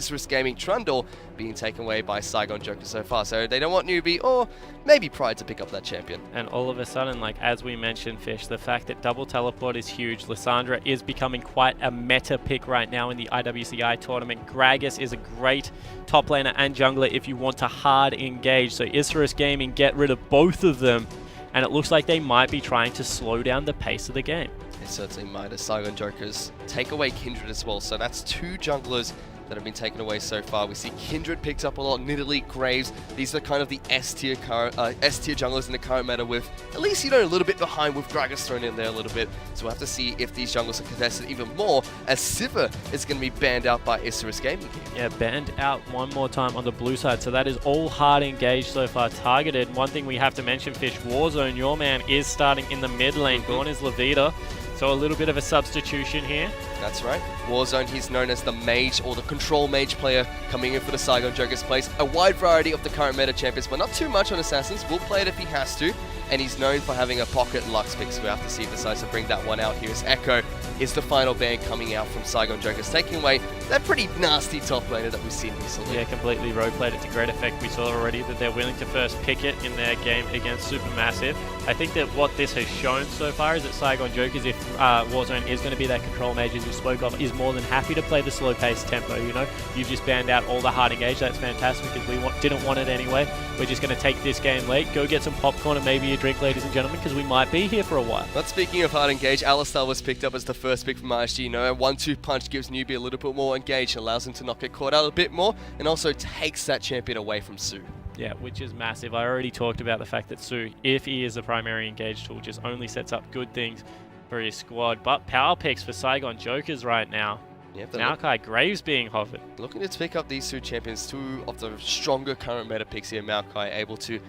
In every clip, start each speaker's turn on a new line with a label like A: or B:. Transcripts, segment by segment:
A: Isurus Gaming Trundle being taken away by Saigon Jokers so far. So they don't want Newbie or maybe Pride to pick up that champion.
B: And all of a sudden, like as we mentioned, Fish, the fact that double teleport is huge. Lissandra is becoming quite a meta pick right now in the IWCI tournament. Gragas is a great top laner and jungler if you want to hard engage. So Isurus Gaming get rid of both of them, and it looks like they might be trying to slow down the pace of the game.
A: They certainly might, as Saigon Jokers take away Kindred as well. So that's two junglers that have been taken away so far. We see Kindred picked up a lot, Nidalee, Graves. These are kind of the S-tier junglers in the current meta, with at least, you know, a little bit behind, with Gragas thrown in there a little bit. So we'll have to see if these junglers are contested even more, as Sivir is going to be banned out by Isurus Gaming here.
B: Yeah, banned out one more time on the blue side. So that is all hard engaged so far, targeted. One thing we have to mention, Fish, Warzone, your man, is starting in the mid lane. Gone is Levita. So a little bit of a substitution here.
A: That's right. Warzone, he's known as the mage or the control mage player coming in for the Saigon Jokers. Plays a wide variety of the current meta champions, but not too much on Assassins. Will play it if he has to. And he's known for having a pocket Lux pick, so we have to see if he decides to bring that one out here. As Echo is the final ban coming out from Saigon Jokers, taking away that pretty nasty top laner that we've seen recently.
B: Yeah, completely roleplayed it to great effect. We saw already that they're willing to first pick it in their game against Supermassive. I think that what this has shown so far is that Saigon Jokers, if Warzone is going to be that control mage as you spoke of, is more than happy to play the slow pace tempo. You know, you've just banned out all the hard engage. That's fantastic because we didn't want it anyway. We're just going to take this game late, go get some popcorn and maybe a drink, ladies and gentlemen, because we might be here for a while.
A: But speaking of hard engage, Alistar was picked up as the first pick from ISG. You know, a 1-2 punch gives Newbie a little bit more engaged, allows him to not get caught out a bit more, and also takes that champion away from Su.
B: Yeah, which is massive. I already talked about the fact that Su, if he is the primary engage tool, just only sets up good things for his squad. But power picks for Saigon Jokers right now.
A: Yep,
B: Maokai, Graves being hovered.
A: Looking to pick up these two champions, two of the stronger current meta picks here. Maokai able to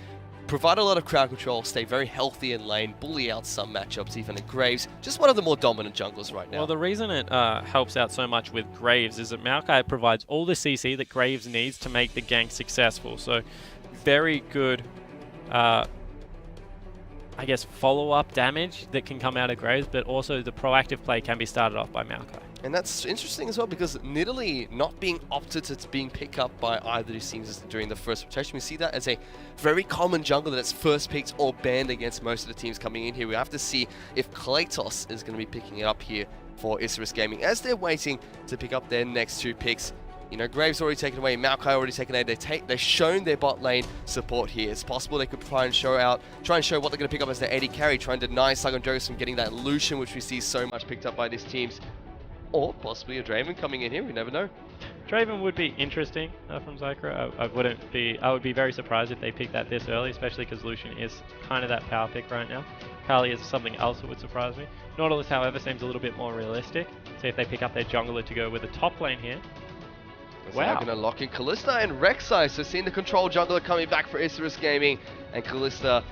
A: provide a lot of crowd control, stay very healthy in lane, bully out some matchups, even in Graves. Just one of the more dominant junglers right now.
B: Well, the reason it helps out so much with Graves is that Maokai provides all the CC that Graves needs to make the gank successful. So very good, I guess, follow-up damage that can come out of Graves, but also the proactive play can be started off by Maokai.
A: And that's interesting as well, because Nidalee not being opted to being picked up by either of these teams during the first rotation. We see that as a very common jungler that's first picked or banned against most of the teams coming in here. We have to see if Kratos is going to be picking it up here for Isurus Gaming as they're waiting to pick up their next two picks. You know, Graves already taken away, Maokai already taken away. They've shown their bot lane support here. It's possible they could try and show what they're going to pick up as their AD carry, try and deny Saigon Jokers from getting that Lucian, which we see so much picked up by these teams. Or possibly a Draven coming in here, we never know.
B: Draven would be interesting from Zycra. I would be very surprised if they picked that this early, especially because Lucian is kind of that power pick right now. Kali is something else that would surprise me. Nautilus, however, seems a little bit more realistic. See if they pick up their jungler to go with a top lane here.
A: So wow. They're going to lock in Kalista and Rek'Sai. So seeing the control jungler coming back for Isurus Gaming, and Kalista,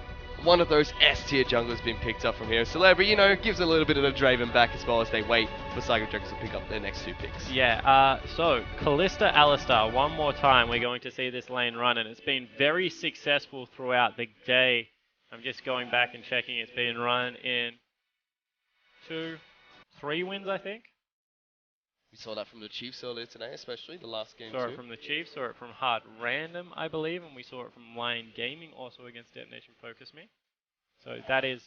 A: one of those S-tier junglers being picked up from here. Celebrity, you know, gives a little bit of a Draven back as well as they wait for Saigon Jokers to pick up their next two picks.
B: Yeah, so Kalista Alistar, one more time we're going to see this lane run, and it's been very successful throughout the day. I'm just going back and checking. It's been run in 2-3 wins, I think.
A: We saw that from the Chiefs earlier today, especially the last game.
B: Saw it from the Chiefs, saw it from Hard Random, I believe, and we saw it from Lion Gaming, also against Detonation Focus Me. So that is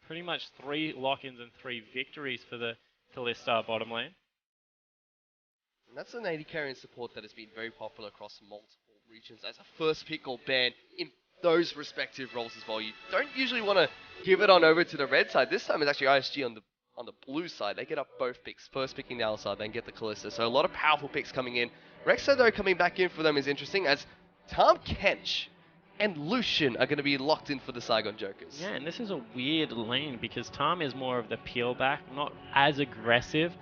B: pretty much 3 lock-ins and 3 victories for the Kalista bottom lane.
A: And that's an AD carry and support that has been very popular across multiple regions as a first pick or ban in those respective roles as well. You don't usually want to give it on over to the red side. This time it's actually ISG on the blue side. They get up both picks, first picking the Alistar, then get the Kalista. So a lot of powerful picks coming in. Rek'Sai, though, coming back in for them is interesting, as Tahm Kench and Lucian are going to be locked in for the Saigon Jokers.
B: Yeah, and this is a weird lane because Tahm is more of the peel back, not as aggressive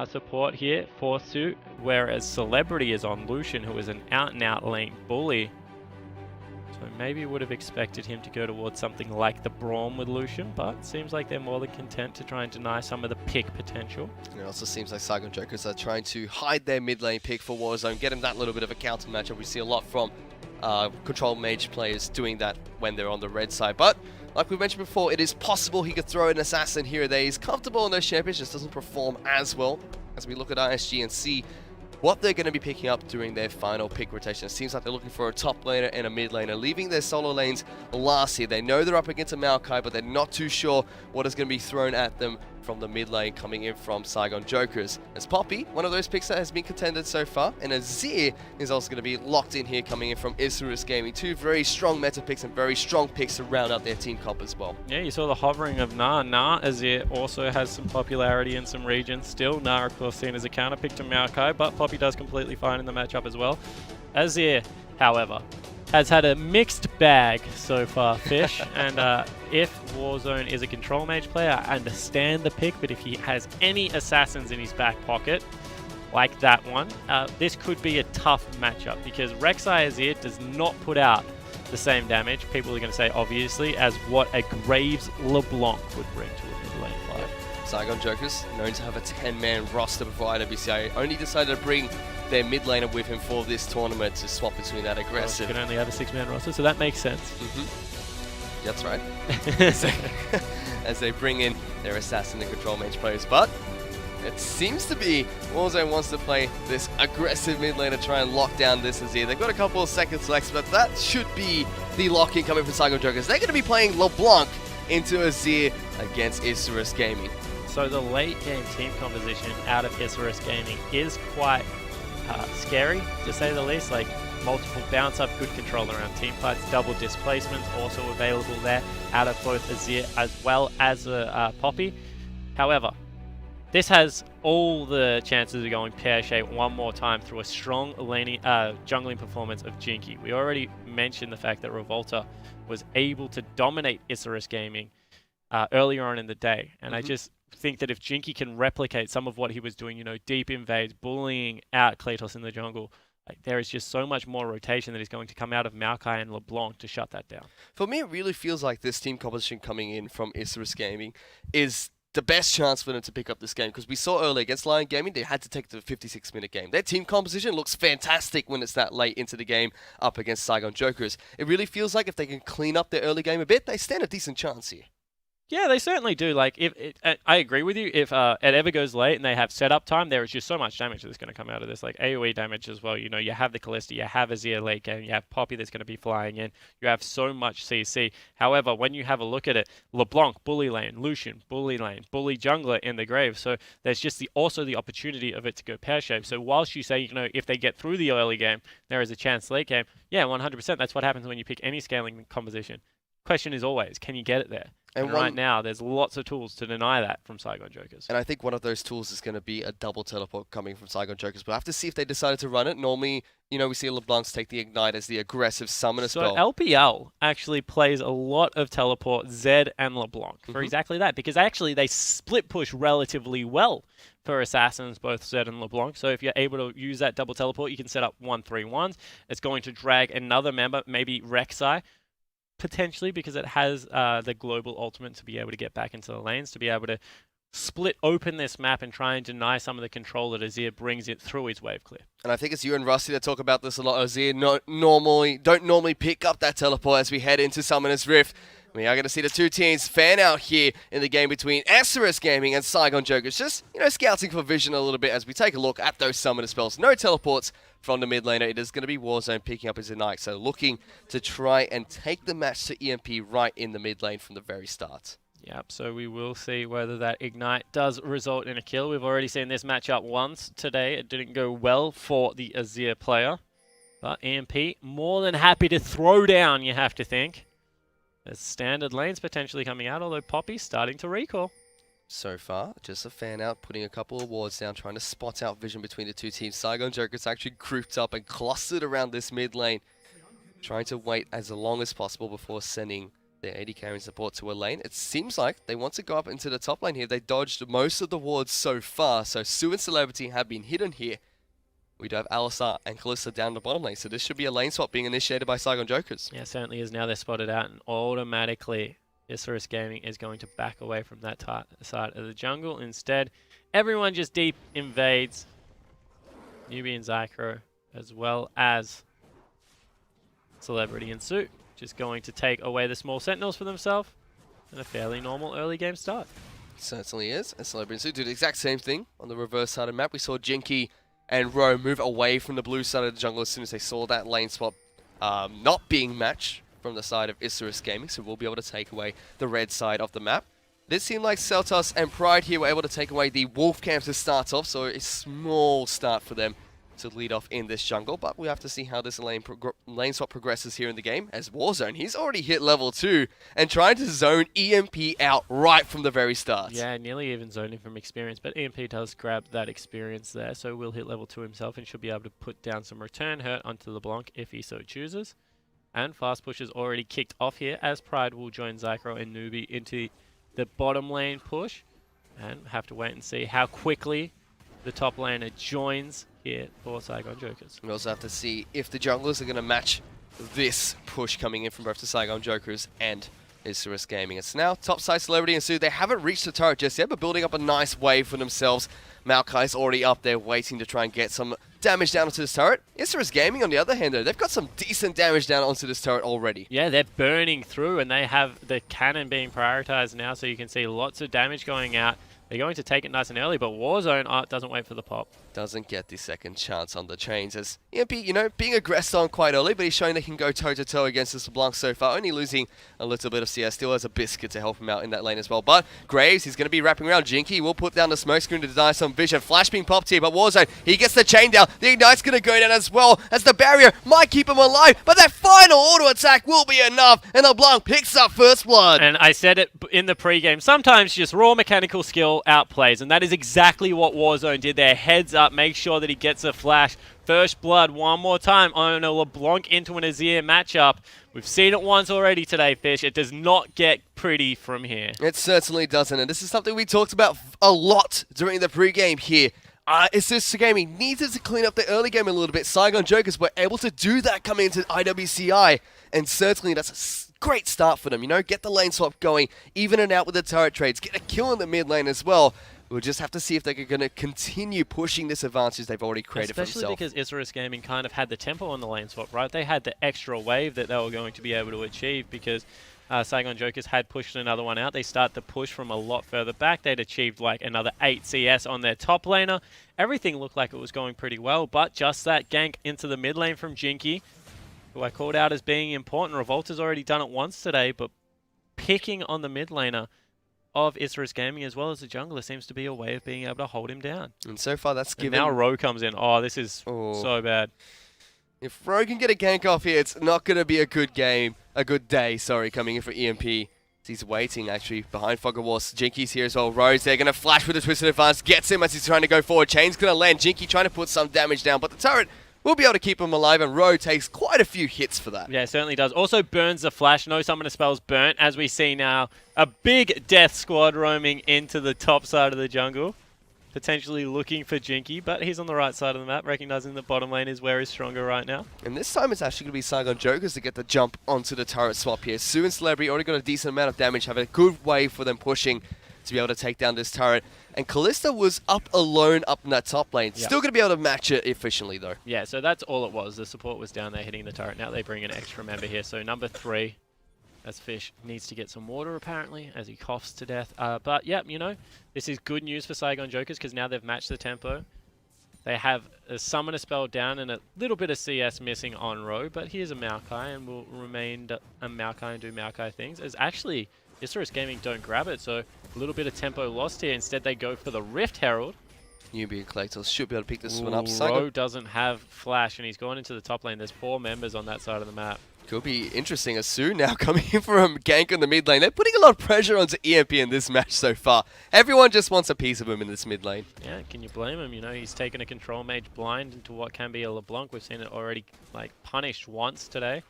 B: support here for Su, whereas Celebrity is on Lucian, who is an out-and-out lane bully. So maybe would have expected him to go towards something like the Braum with Lucian, but seems like they're more than content to try and deny some of the pick potential.
A: It also seems like Saigon Jokers are trying to hide their mid lane pick for Warzone, get him that little bit of a counter matchup. We see a lot from control mage players doing that when they're on the red side, but like we mentioned before, it is possible he could throw an assassin here or there. He's comfortable in those champions, just doesn't perform as well as we look at ISG and see what they're going to be picking up during their final pick rotation. It seems like they're looking for a top laner and a mid laner, leaving their solo lanes last here. They know they're up against a Maokai, but they're not too sure what is going to be thrown at them from the mid lane coming in from Saigon Jokers. As Poppy, one of those picks that has been contended so far, and Azir is also going to be locked in here coming in from Isurus Gaming. Two very strong meta picks and very strong picks to round out their team comp as well.
B: Yeah, you saw the hovering of Nah. Nah Azir also has some popularity in some regions still. Nah, of course, seen as a counter pick to Maokai, but Poppy does completely fine in the matchup as well. Azir, however, has had a mixed bag so far, Fish, and if Warzone is a control mage player, I understand the pick, but if he has any assassins in his back pocket, like that one, this could be a tough matchup, because Rek'Sai Azir does not put out the same damage, people are going to say obviously, as what a Graves LeBlanc would bring to a mid lane fight.
A: Saigon Jokers, known to have a 10-man roster before IWCI, only decided to bring their mid laner with him for this tournament to swap between that aggressive.
B: You can only have a 6-man roster, so that makes sense.
A: That's right. As they bring in their assassin and control mage players, but it seems to be Warzone wants to play this aggressive mid laner, try and lock down this Azir. They've got a couple of seconds left, but that should be the lock-in coming from Saigon Jokers. They're going to be playing LeBlanc into Azir against Isurus Gaming.
B: So the late game team composition out of Isurus Gaming is quite scary, to say the least. Like, multiple bounce up, good control around team fights, double displacements also available there out of both Azir as well as Poppy. However, this has all the chances of going pear-shaped one more time through a strong jungling performance of Jinky. We already mentioned the fact that Revolta was able to dominate Isurus Gaming earlier on in the day, and I just think that if Jinky can replicate some of what he was doing, you know, deep invades, bullying out Kratos in the jungle, like, there is just so much more rotation that is going to come out of Maokai and LeBlanc to shut that down.
A: For me, it really feels like this team composition coming in from Isurus Gaming is the best chance for them to pick up this game, because we saw earlier against Lion Gaming, they had to take the 56-minute game. Their team composition looks fantastic when it's that late into the game up against Saigon Jokers. It really feels like if they can clean up their early game a bit, they stand a decent chance here.
B: Yeah, they certainly do. Like, I agree with you. If it ever goes late and they have setup time, there is just so much damage that's going to come out of this. Like, AoE damage as well. You know, you have the Callista, you have Azir late game, you have Poppy that's going to be flying in. You have so much CC. However, when you have a look at it, LeBlanc, bully lane, Lucian, bully lane, bully jungler in the grave. So there's just also the opportunity of it to go pear-shaped. So whilst you say, you know, if they get through the early game, there is a chance late game. Yeah, 100%. That's what happens when you pick any scaling composition. Question is always, can you get it there? And right now, there's lots of tools to deny that from Saigon Jokers.
A: And I think one of those tools is going to be a double teleport coming from Saigon Jokers. But I have to see if they decided to run it. Normally, you know, we see LeBlancs take the Ignite as the aggressive summoner spell.
B: So LPL actually plays a lot of teleport, Zed and LeBlanc, for exactly that. Because actually, they split push relatively well for assassins, both Zed and LeBlanc. So if you're able to use that double teleport, you can set up 1-3-1s. It's going to drag another member, maybe Rek'Sai, potentially, because it has the global ultimate to be able to get back into the lanes, to be able to split open this map and try and deny some of the control that Azir brings it through his wave clear.
A: And I think it's you and Rusty that talk about this a lot. Azir don't normally pick up that teleport as we head into Summoner's Rift. We are going to see the two teams fan out here in the game between Isurus Gaming and Saigon Jokers. Just, you know, scouting for vision a little bit as we take a look at those summoner spells. No teleports from the mid laner. It is going to be Warzone picking up his Ignite. So looking to try and take the match to EMP right in the mid lane from the very start.
B: Yep, so we will see whether that Ignite does result in a kill. We've already seen this matchup once today. It didn't go well for the Azir player. But EMP, more than happy to throw down, you have to think. There's standard lanes potentially coming out, although Poppy's starting to recall.
A: So far, just a fan out, putting a couple of wards down, trying to spot out vision between the two teams. Saigon Jokers actually grouped up and clustered around this mid lane, trying to wait as long as possible before sending their AD carrying support to a lane. It seems like they want to go up into the top lane here. They dodged most of the wards so far, so Sue and Celebrity have been hidden here. We do have Alistar and Callista down the bottom lane, so this should be a lane swap being initiated by Saigon Jokers.
B: Yeah, certainly is. Now they're spotted out, and automatically Isurus Gaming is going to back away from that side of the jungle. Instead, everyone just deep invades. Newbie and Zycro, as well as Celebrity and Suit, just going to take away the small sentinels for themselves, and a fairly normal early game start.
A: Certainly is, and Celebrity and Suit do the exact same thing on the reverse side of the map. We saw Jinky and Ro move away from the blue side of the jungle as soon as they saw that lane swap not being matched from the side of Isurus Gaming, so we'll be able to take away the red side of the map. This seemed like Celtas and Pride here were able to take away the Wolf camp to start off, so a small start for them to lead off in this jungle, but we have to see how this lane swap progresses here in the game. As Warzone, he's already hit level 2 and trying to zone EMP out right from the very start.
B: Yeah, nearly even zoning from experience, but EMP does grab that experience there, so will hit level 2 himself and should be able to put down some return hurt onto LeBlanc if he so chooses. And fast push is already kicked off here as Pride will join Zycro and Newbie into the bottom lane push, and have to wait and see how quickly the top laner joins here for Saigon Jokers.
A: We also have to see if the junglers are going to match this push coming in from both the Saigon Jokers and Isurus Gaming. It's now topside Celebrity and Sue. They haven't reached the turret just yet, but building up a nice wave for themselves. Maokai's already up there waiting to try and get some damage down onto this turret. Isurus Gaming, on the other hand, though, they've got some decent damage down onto this turret already.
B: Yeah, they're burning through, and they have the cannon being prioritized now, so you can see lots of damage going out. They're going to take it nice and early, but Warzone doesn't wait for the pop.
A: Doesn't get the second chance on the chains as EMP, you know, being aggressed on quite early, but he's showing they can go toe-to-toe against this LeBlanc so far, only losing a little bit of CS. Still has a biscuit to help him out in that lane as well. But Graves, he's going to be wrapping around Jinky. Will put down the smoke screen to deny some vision. Flash being popped here, but Warzone, he gets the chain down. The Ignite's going to go down as well as the barrier might keep him alive, but that final auto attack will be enough, and LeBlanc picks up first blood.
B: And I said it in the pregame, sometimes just raw mechanical skill outplays, and that is exactly what Warzone did there. Heads up, make sure that he gets a flash. First blood one more time on a LeBlanc into an Azir matchup. We've seen it once already today, Fish. It does not get pretty from here.
A: It certainly doesn't, and this is something we talked about a lot during the pregame here. Isurus Gaming needed to clean up the early game a little bit. Saigon Jokers were able to do that coming into IWCI, and certainly that's a great start for them. You know, get the lane swap going, even and out with the turret trades, get a kill in the mid lane as well. We'll just have to see if they're going to continue pushing this advantage they've already created for themselves.
B: Especially because Isurus Gaming kind of had the tempo on the lane swap, right? They had the extra wave that they were going to be able to achieve because Saigon Jokers had pushed another one out. They start the push from a lot further back. They'd achieved like another 8 CS on their top laner. Everything looked like it was going pretty well, but just that gank into the mid lane from Jinky, who I called out as being important. Revolta's already done it once today, but picking on the mid laner of Isurus Gaming as well as the jungler seems to be a way of being able to hold him down.
A: And so far that's given...
B: And now Ro comes in. Oh, this is so bad.
A: If Ro can get a gank off here, it's not going to be a good game, a good day, sorry, coming in for EMP. He's waiting, actually, behind Fog of Wars. Jinky's here as well. Rose, they're going to flash with a twisted advance, gets him as he's trying to go forward. Chain's going to land. Jinky trying to put some damage down, but the turret will be able to keep him alive, and Ro takes quite a few hits for that.
B: Yeah, it certainly does. Also burns the flash. No summoner spells burnt, as we see now. A big death squad roaming into the top side of the jungle. Potentially looking for Jinky, but he's on the right side of the map, recognizing the bottom lane is where he's stronger right now.
A: And this time it's actually going to be Saigon Jokers to get the jump onto the turret swap here. Sue and Celebrity already got a decent amount of damage, have a good wave for them pushing to be able to take down this turret. And Kalista was up alone up in that top lane. Yep. Still going to be able to match it efficiently though.
B: Yeah, so that's all it was. The support was down there hitting the turret. Now they bring an extra member here. So number 3, as Fish needs to get some water apparently as he coughs to death. But yeah, you know, this is good news for Saigon Jokers because now they've matched the tempo. They have a summoner spell down and a little bit of CS missing on Ro, but here's a Maokai and will remain a Maokai and do Maokai things. As actually, Isurus Gaming don't grab it, so a little bit of tempo lost here. Instead, they go for the Rift Herald.
A: Newbie and Claytos should be able to pick this one up.
B: Ro doesn't have flash, and he's gone into the top lane. There's 4 members on that side of the map.
A: Could be interesting as Sue now coming in for a gank on the mid lane. They're putting a lot of pressure onto EMP in this match so far. Everyone just wants a piece of him in this mid lane.
B: Yeah, can you blame him? You know, he's taken a control mage blind into what can be a LeBlanc. We've seen it already like punished once today.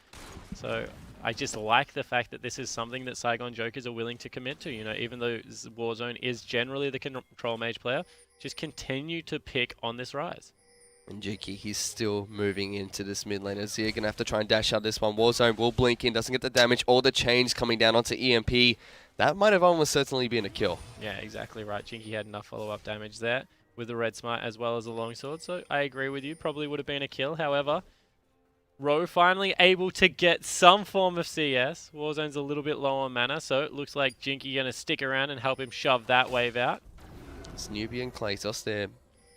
B: So I just like the fact that this is something that Saigon Jokers are willing to commit to. You know, even though Warzone is generally the control mage player, just continue to pick on this rise.
A: And Jinky, he's still moving into this mid lane. Azir going to have to try and dash out this one. Warzone will blink in, doesn't get the damage. All the chains coming down onto EMP. That might have almost certainly been a kill.
B: Yeah, exactly right. Jinky had enough follow-up damage there with the red smite as well as the longsword. So I agree with you. Probably would have been a kill. However, Ro finally able to get some form of CS. Warzone's a little bit low on mana, so it looks like Jinky going to stick around and help him shove that wave out.
A: It's Newbie and Claytos there.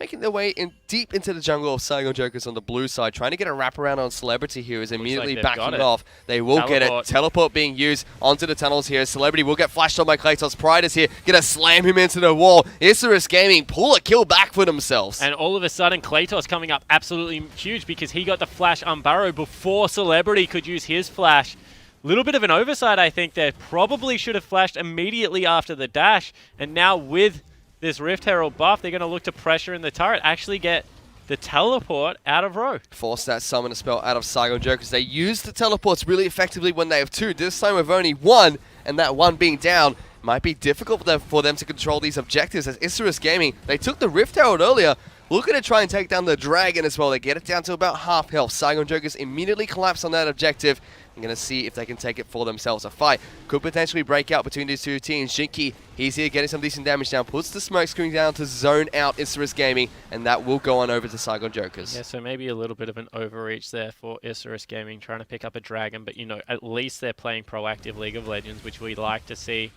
A: making their way in deep into the jungle of Saigon Jokers on the blue side, trying to get a wraparound on Celebrity here, is immediately backing off. They will get it. Teleport being used onto the tunnels here. Celebrity will get flashed on by Kratos. Pride is here, gonna slam him into the wall. Isurus Gaming pull a kill back for themselves.
B: And all of a sudden, Kratos coming up absolutely huge because he got the flash on Barrow before Celebrity could use his flash. Little bit of an oversight, I think, there. Probably should have flashed immediately after the dash. And now with this Rift Herald buff, they're going to look to pressure in the turret, actually get the teleport out of row.
A: Force that summoner spell out of Saigon Jokers. They use the teleports really effectively when they have two. This time with only one, and that one being down, might be difficult for them to control these objectives. As Isurus Gaming, they took the Rift Herald earlier, looking to try and take down the Dragon as well. They get it down to about half health. Saigon Jokers immediately collapse on that objective. I'm going to see if they can take it for themselves. A fight could potentially break out between these two teams. Jinky, he's here getting some decent damage down. Puts the smoke screen down to zone out Isurus Gaming, and that will go on over to Saigon Jokers.
B: Yeah, so maybe a little bit of an overreach there for Isurus Gaming, trying to pick up a Dragon. But, you know, at least they're playing proactive League of Legends, which we like to see.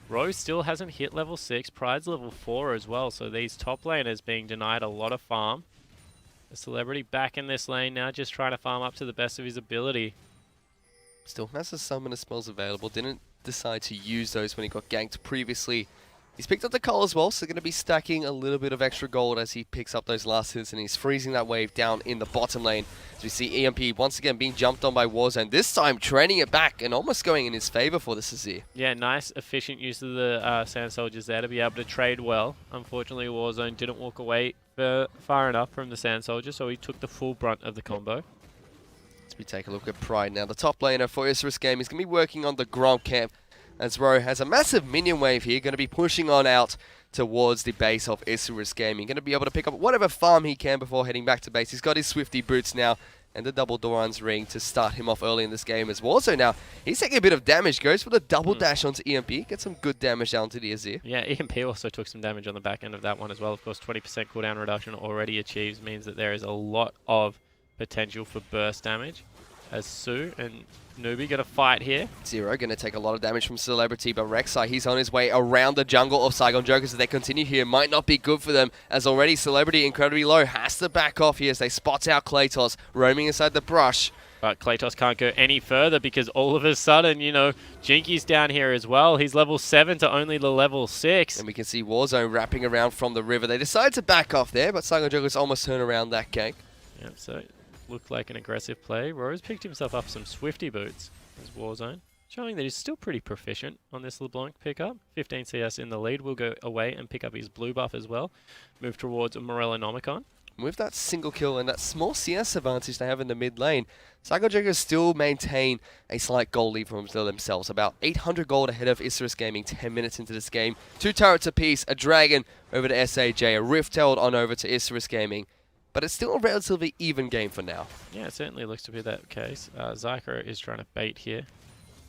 B: Rose still hasn't hit level 6. Pride's level 4 as well. So these top laners being denied a lot of farm. The Celebrity back in this lane now, just trying to farm up to the best of his ability.
A: Still has the summoner spells available. Didn't decide to use those when he got ganked previously. He's picked up the cull as well, so going to be stacking a little bit of extra gold as he picks up those last hits, and he's freezing that wave down in the bottom lane. As we see EMP once again being jumped on by Warzone, this time training it back and almost going in his favor for the Sazir.
B: Yeah, nice efficient use of the Sand Soldiers there to be able to trade well. Unfortunately, Warzone didn't walk away far enough from the Sand Soldier, so he took the full brunt of the combo.
A: As we take a look at Pride now, the top laner for Isurus Gaming is going to be working on the Gromp camp, as Ro has a massive minion wave here, going to be pushing on out towards the base of Isurus Gaming. Going to be able to pick up whatever farm he can before heading back to base. He's got his Swifty boots now, and the double Doran's ring to start him off early in this game as well. So now, he's taking a bit of damage, goes for the double dash onto EMP, gets some good damage down to the Azir.
B: Yeah, EMP also took some damage on the back end of that one as well. Of course, 20% cooldown reduction already achieves means that there is a lot of potential for burst damage. As Sue and Newbie going to fight here.
A: Zero going to take a lot of damage from Celebrity, but Rek'Sai, he's on his way around the jungle of Saigon Jokers. As they continue here, might not be good for them, as already Celebrity incredibly low, has to back off here as they spot out Kratos roaming inside the brush.
B: But Kratos can't go any further because all of a sudden, you know, Jinky's down here as well. He's level 7 to only the level 6.
A: And we can see Warzone wrapping around from the river. They decide to back off there, but Saigon Jokers almost turn around that gank.
B: Yep, so looked like an aggressive play. Rose picked himself up some Swifty boots as Warzone, showing that he's still pretty proficient on this LeBlanc pickup. 15 CS in the lead. Will go away and pick up his blue buff as well. Move towards a Morellonomicon.
A: With that single kill and that small CS advantage they have in the mid lane, Saigon Jokers still maintain a slight gold lead for themselves. About 800 gold ahead of Isurus Gaming 10 minutes into this game. 2 turrets apiece, a Dragon over to SAJ, a Rift Herald on over to Isurus Gaming. But it's still a relatively even game for now.
B: Yeah, it certainly looks to be that case. Zyker is trying to bait here.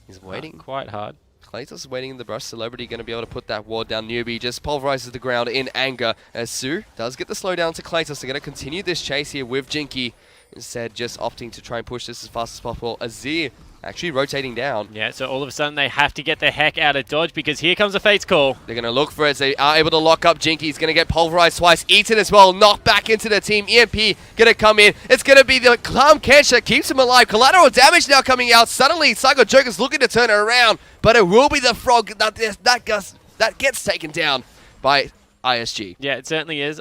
A: He's waiting.
B: Quite hard.
A: Kratos is waiting in the brush. Celebrity going to be able to put that ward down. Newbie just pulverizes the ground in anger as Sue does get the slowdown to Kratos. They're going to continue this chase here with Jinky. Instead, just opting to try and push this as fast as possible. Azir actually rotating down.
B: Yeah, so all of a sudden they have to get the heck out of dodge because here comes a Fate's Call.
A: They're going to look for it. They are able to lock up Jinky. He's going to get pulverized twice. Eaten as well. Knocked back into the team. EMP going to come in. It's going to be the Calm Kench that keeps him alive. Collateral damage now coming out. Suddenly, Saigon Jokers looking to turn it around. But it will be the Frog that gets taken down by ISG.
B: Yeah, it certainly is.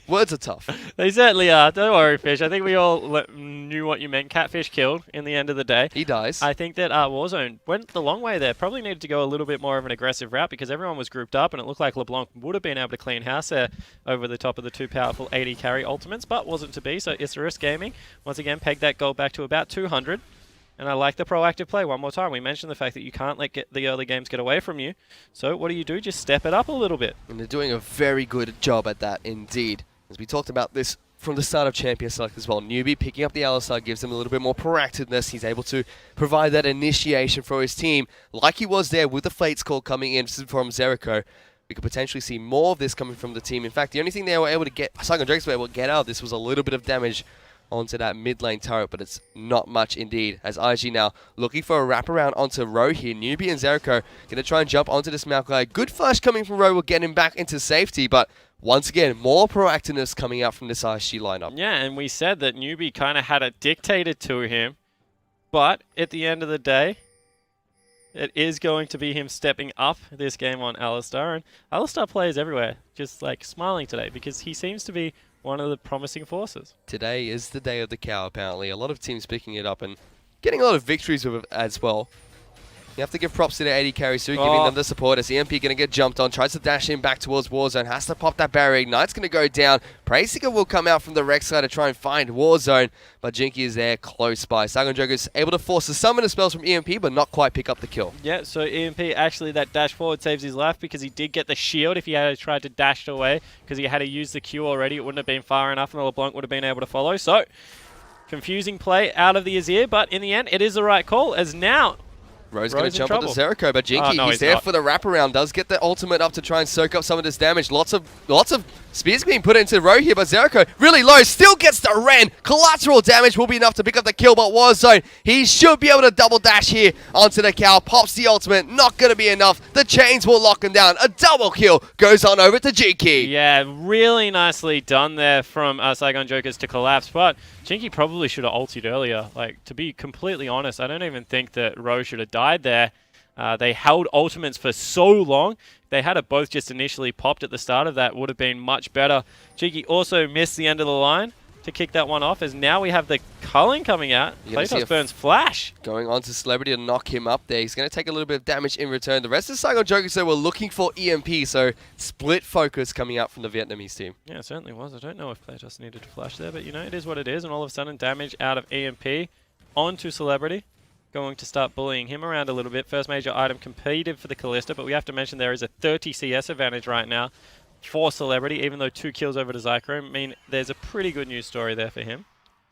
A: Words are tough.
B: They certainly are. Don't worry, Fish. I think we all knew what you meant. Catfish killed in the end of the day.
A: He dies.
B: I think that Warzone went the long way there. Probably needed to go a little bit more of an aggressive route because everyone was grouped up and it looked like LeBlanc would have been able to clean house there over the top of the 2 powerful 80 carry ultimates, but wasn't to be. So Isurus Gaming, once again, pegged that goal back to about 200. And I like the proactive play. One more time, we mentioned the fact that you can't let the early games get away from you. So what do? Just step it up a little bit.
A: And they're doing a very good job at that indeed. As we talked about this from the start of Champion Select as well. Newbie picking up the Alistar gives him a little bit more proactiveness. He's able to provide that initiation for his team like he was there with the Fate's Call coming in from Zericho. We could potentially see more of this coming from the team. In fact, the only thing they were able to get, Saigon Jokers were able to get out of this was a little bit of damage onto that mid lane turret, but it's not much indeed. As IG now looking for a wraparound onto Ro here. Newbie and Zericho going to try and jump onto this Malkai. Good flash coming from Ro will get him back into safety, but once again, more proactiveness coming out from this ISG lineup.
B: Yeah, and we said that Newbie kind of had it dictated to him, but at the end of the day, it is going to be him stepping up this game on Alistar, and Alistar players everywhere just like smiling today because he seems to be one of the promising forces. Today
A: is the day of the cow, apparently. A lot of teams picking it up and getting a lot of victories with it as well. You have to give props to the AD carries too, giving them the support as EMP going to get jumped on, tries to dash in back towards Warzone, has to pop that barrier, Ignite's going to go down. Prayseeker will come out from the Rex side to try and find Warzone, but Jinky is there close by. Saigon Jokers able to force the summon of spells from EMP, but not quite pick up the kill.
B: Yeah, so EMP actually that dash forward saves his life because he did get the shield if he had tried to dash away because he had to use the Q already. It wouldn't have been far enough and the LeBlanc would have been able to follow. So, confusing play out of the Azir, but in the end, it is the right call as now
A: Rose going to jump onto Zerico, but Jinky, he's there for the wraparound, does get the ultimate up to try and soak up some of this damage. Lots of spears being put into Row here, but Zerico really low, still gets the Ren. Collateral damage will be enough to pick up the kill, but Warzone, he should be able to double dash here onto the cow, pops the ultimate, not going to be enough. The chains will lock him down. A double kill goes on over to Jinky.
B: Yeah, really nicely done there from Saigon Jokers to collapse, but Jinky probably should have ulted earlier. Like, to be completely honest, I don't even think that Row should have died there. They held ultimates for so long. They had it both just initially popped at the start of that, would have been much better. Jinky also missed the end of the line to kick that one off, as now we have the culling coming out. Platos burns flash.
A: Going on to Celebrity to knock him up there. He's going to take a little bit of damage in return. The rest of the Saigon Jokers, though, were looking for EMP, so split focus coming out from the Vietnamese team.
B: Yeah, it certainly was. I don't know if Platos needed to flash there, but you know, it is what it is, and all of a sudden damage out of EMP onto Celebrity. Going to start bullying him around a little bit. First major item completed for the Kalista, but we have to mention there is a 30 CS advantage right now for Celebrity, even though 2 kills over to Zychrome. I mean, there's a pretty good news story there for him.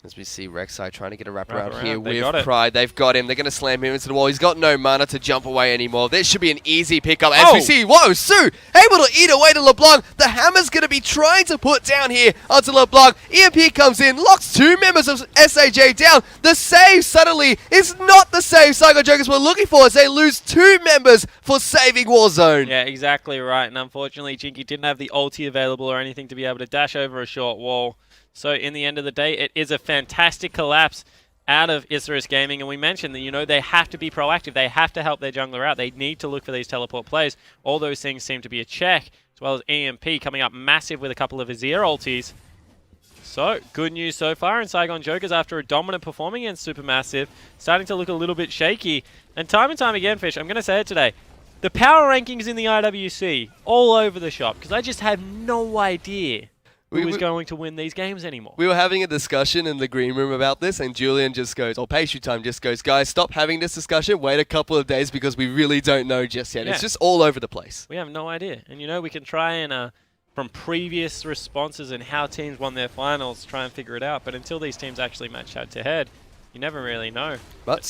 A: As we see Rek'Sai trying to get a wraparound here with Pride. They've got him. They're going to slam him into the wall. He's got no mana to jump away anymore. This should be an easy pickup. As we see, whoa, Su able to eat away to LeBlanc. The hammer's going to be trying to put down here onto LeBlanc. EMP comes in, locks 2 members of SAJ down. The save suddenly is not the save Saigon Jokers were looking for as they lose 2 members for saving Warzone.
B: Yeah, exactly right. And unfortunately, Jinky didn't have the ulti available or anything to be able to dash over a short wall. So in the end of the day, it is a fantastic collapse out of Isurus Gaming. And we mentioned that, you know, they have to be proactive. They have to help their jungler out. They need to look for these teleport plays. All those things seem to be a check, as well as EMP coming up massive with a couple of Azir ultis. So, good news so far in Saigon Jokers after a dominant performing against Supermassive. Starting to look a little bit shaky. And time again, Fish, I'm going to say it today. The power rankings in the IWC all over the shop, because I just have no idea who is going to win these games anymore.
A: We were having a discussion in the green room about this, and Julian just goes, or Paystream Time just goes, guys, stop having this discussion, wait a couple of days because we really don't know just yet. Yeah. It's just all over the place.
B: We have no idea. And, you know, we can try and, from previous responses and how teams won their finals, try and figure it out. But until these teams actually match head-to-head, you never really know.
A: But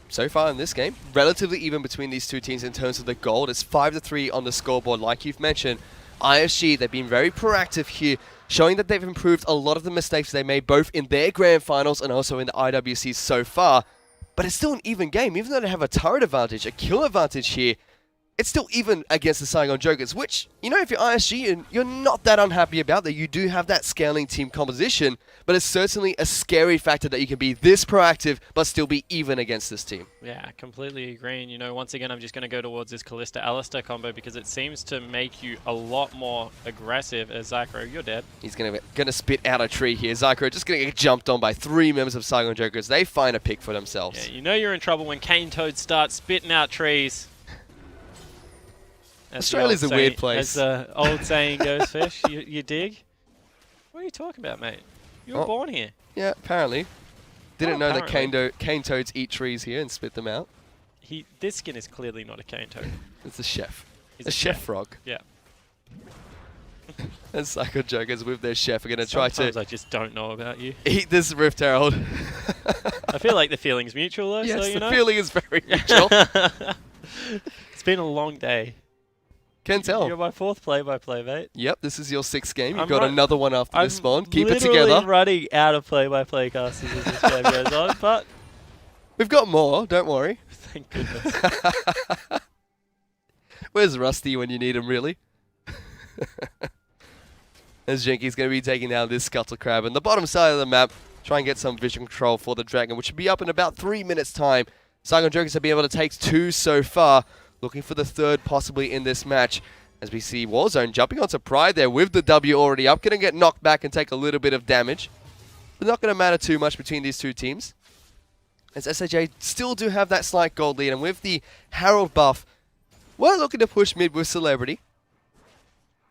A: so far in this game, relatively even between these two teams in terms of the gold. It's 5-3 on the scoreboard, like you've mentioned. ISG, they've been very proactive here, showing that they've improved a lot of the mistakes they made both in their grand finals and also in the IWC so far. But it's still an even game, even though they have a turret advantage, a kill advantage here. It's still even against the Saigon Jokers, which, you know, if you're ISG and you're not that unhappy about that, you do have that scaling team composition, but it's certainly a scary factor that you can be this proactive, but still be even against this team.
B: Yeah, completely agree. And, you know, once again, I'm just going to go towards this Kalista-Alistar combo because it seems to make you a lot more aggressive as Zycro. You're dead.
A: He's going to spit out a tree here. Zycro just going to get jumped on by 3 members of Saigon Jokers. They find a pick for themselves.
B: Yeah, you know you're in trouble when Cane Toad starts spitting out trees.
A: Australia's a weird place.
B: As the old saying goes, Fish, you dig? What are you talking about, mate? You were born here.
A: Yeah, apparently. Didn't know that cane toads eat trees here and spit them out.
B: This skin is clearly not a cane toad.
A: It's a chef. He's a chef frog.
B: Yeah.
A: And Saigon Jokers with their chef are going to try to...
B: Sometimes I just don't know about you.
A: Eat this Rift Herald.
B: I feel like the feeling's mutual, though,
A: yes,
B: so you know.
A: the feeling is very mutual.
B: It's been a long day.
A: Can tell.
B: You're my 4th play-by-play, mate.
A: Yep, this is your 6th game. You've got another one after this spawn. Keep it
B: together.
A: I'm
B: running out of play-by-play casters as this game goes on, but...
A: We've got more, don't worry.
B: Thank goodness.
A: Where's Rusty when you need him, really? as Jinky's going to be taking down this Scuttle Crab. And the bottom side of the map, try and get some vision control for the Dragon, which should be up in about 3 minutes' time. Saigon Jokers have been able to take 2 so far, looking for the 3rd possibly in this match. As we see Warzone jumping onto Pride there with the W already up, going to get knocked back and take a little bit of damage. But not going to matter too much between these two teams, as SAJ still do have that slight gold lead, and with the Herald buff, we're looking to push mid with Celebrity.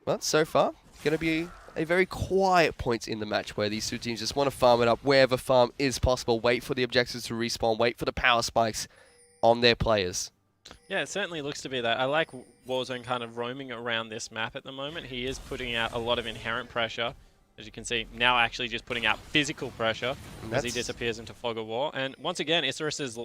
A: But so far, going to be a very quiet point in the match where these two teams just want to farm it up wherever farm is possible, wait for the objectives to respawn, wait for the power spikes on their players.
B: Yeah, it certainly looks to be that. I like Warzone kind of roaming around this map at the moment. He is putting out a lot of inherent pressure. As you can see, now actually just putting out physical pressure as he disappears into Fog of War. And once again, Isurus's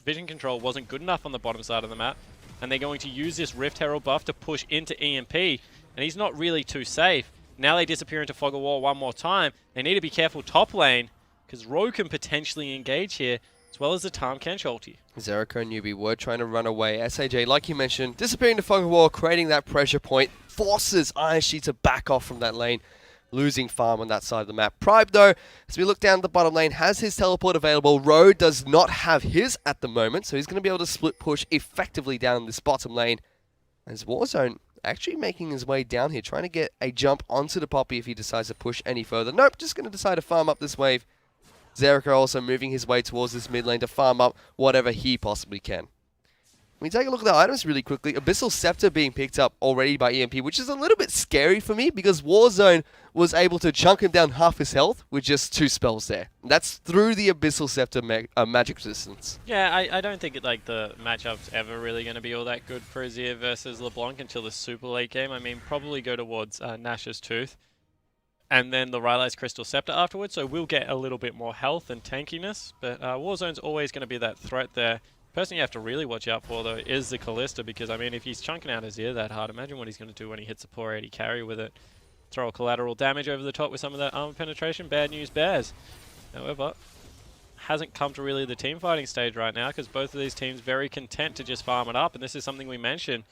B: vision control wasn't good enough on the bottom side of the map. And they're going to use this Rift Herald buff to push into EMP. And he's not really too safe. Now they disappear into Fog of War one more time. They need to be careful top lane, because Ro can potentially engage here, as well as the Tahm Kench ulti.
A: Zerico and Newbie were trying to run away. SAJ, like you mentioned, disappearing to Fog of War, creating that pressure point, forces ISG to back off from that lane, losing farm on that side of the map. Pride, though, as we look down the bottom lane, has his teleport available. Ro does not have his at the moment, so he's going to be able to split push effectively down this bottom lane. As Warzone actually making his way down here, trying to get a jump onto the Poppy if he decides to push any further. Nope, just going to decide to farm up this wave. Zerico also moving his way towards this mid lane to farm up whatever he possibly can. We take a look at the items really quickly. Abyssal Scepter being picked up already by EMP, which is a little bit scary for me because Warzone was able to chunk him down half his health with just 2 spells there. That's through the Abyssal Scepter magic resistance.
B: Yeah, I don't think the matchup's ever really going to be all that good for Azir versus LeBlanc until the super late game. I mean, probably go towards Nash's Tooth and then the Rylai's Crystal Scepter afterwards, so we'll get a little bit more health and tankiness, but Warzone's always going to be that threat there. Person you have to really watch out for, though, is the Kalista, because, I mean, if he's chunking out his ear that hard, imagine what he's going to do when he hits a poor 80 carry with it. Throw a collateral damage over the top with some of that armor penetration. Bad news bears. However, hasn't come to really the team fighting stage right now, because both of these teams very content to just farm it up, and this is something we mentioned.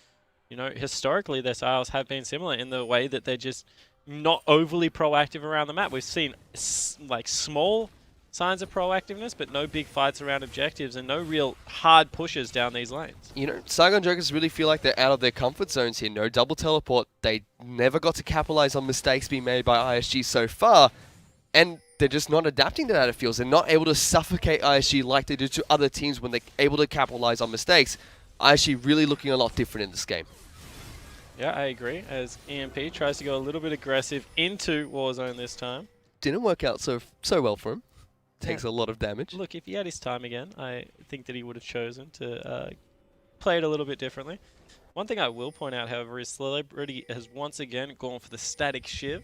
B: You know, historically, their styles have been similar in the way that they're just not overly proactive around the map. We've seen, like, small signs of proactiveness, but no big fights around objectives and no real hard pushes down these lanes.
A: You know, Saigon Jokers really feel like they're out of their comfort zones here. No double teleport. They never got to capitalize on mistakes being made by ISG so far, and they're just not adapting to that, it feels. They're not able to suffocate ISG like they do to other teams when they're able to capitalize on mistakes. ISG really looking a lot different in this game.
B: Yeah, I agree, as EMP tries to go a little bit aggressive into Warzone this time.
A: Didn't work out so well for him. Takes a lot of damage.
B: Look, if he had his time again, I think that he would have chosen to play it a little bit differently. One thing I will point out, however, is Celebrity has once again gone for the static Shiv.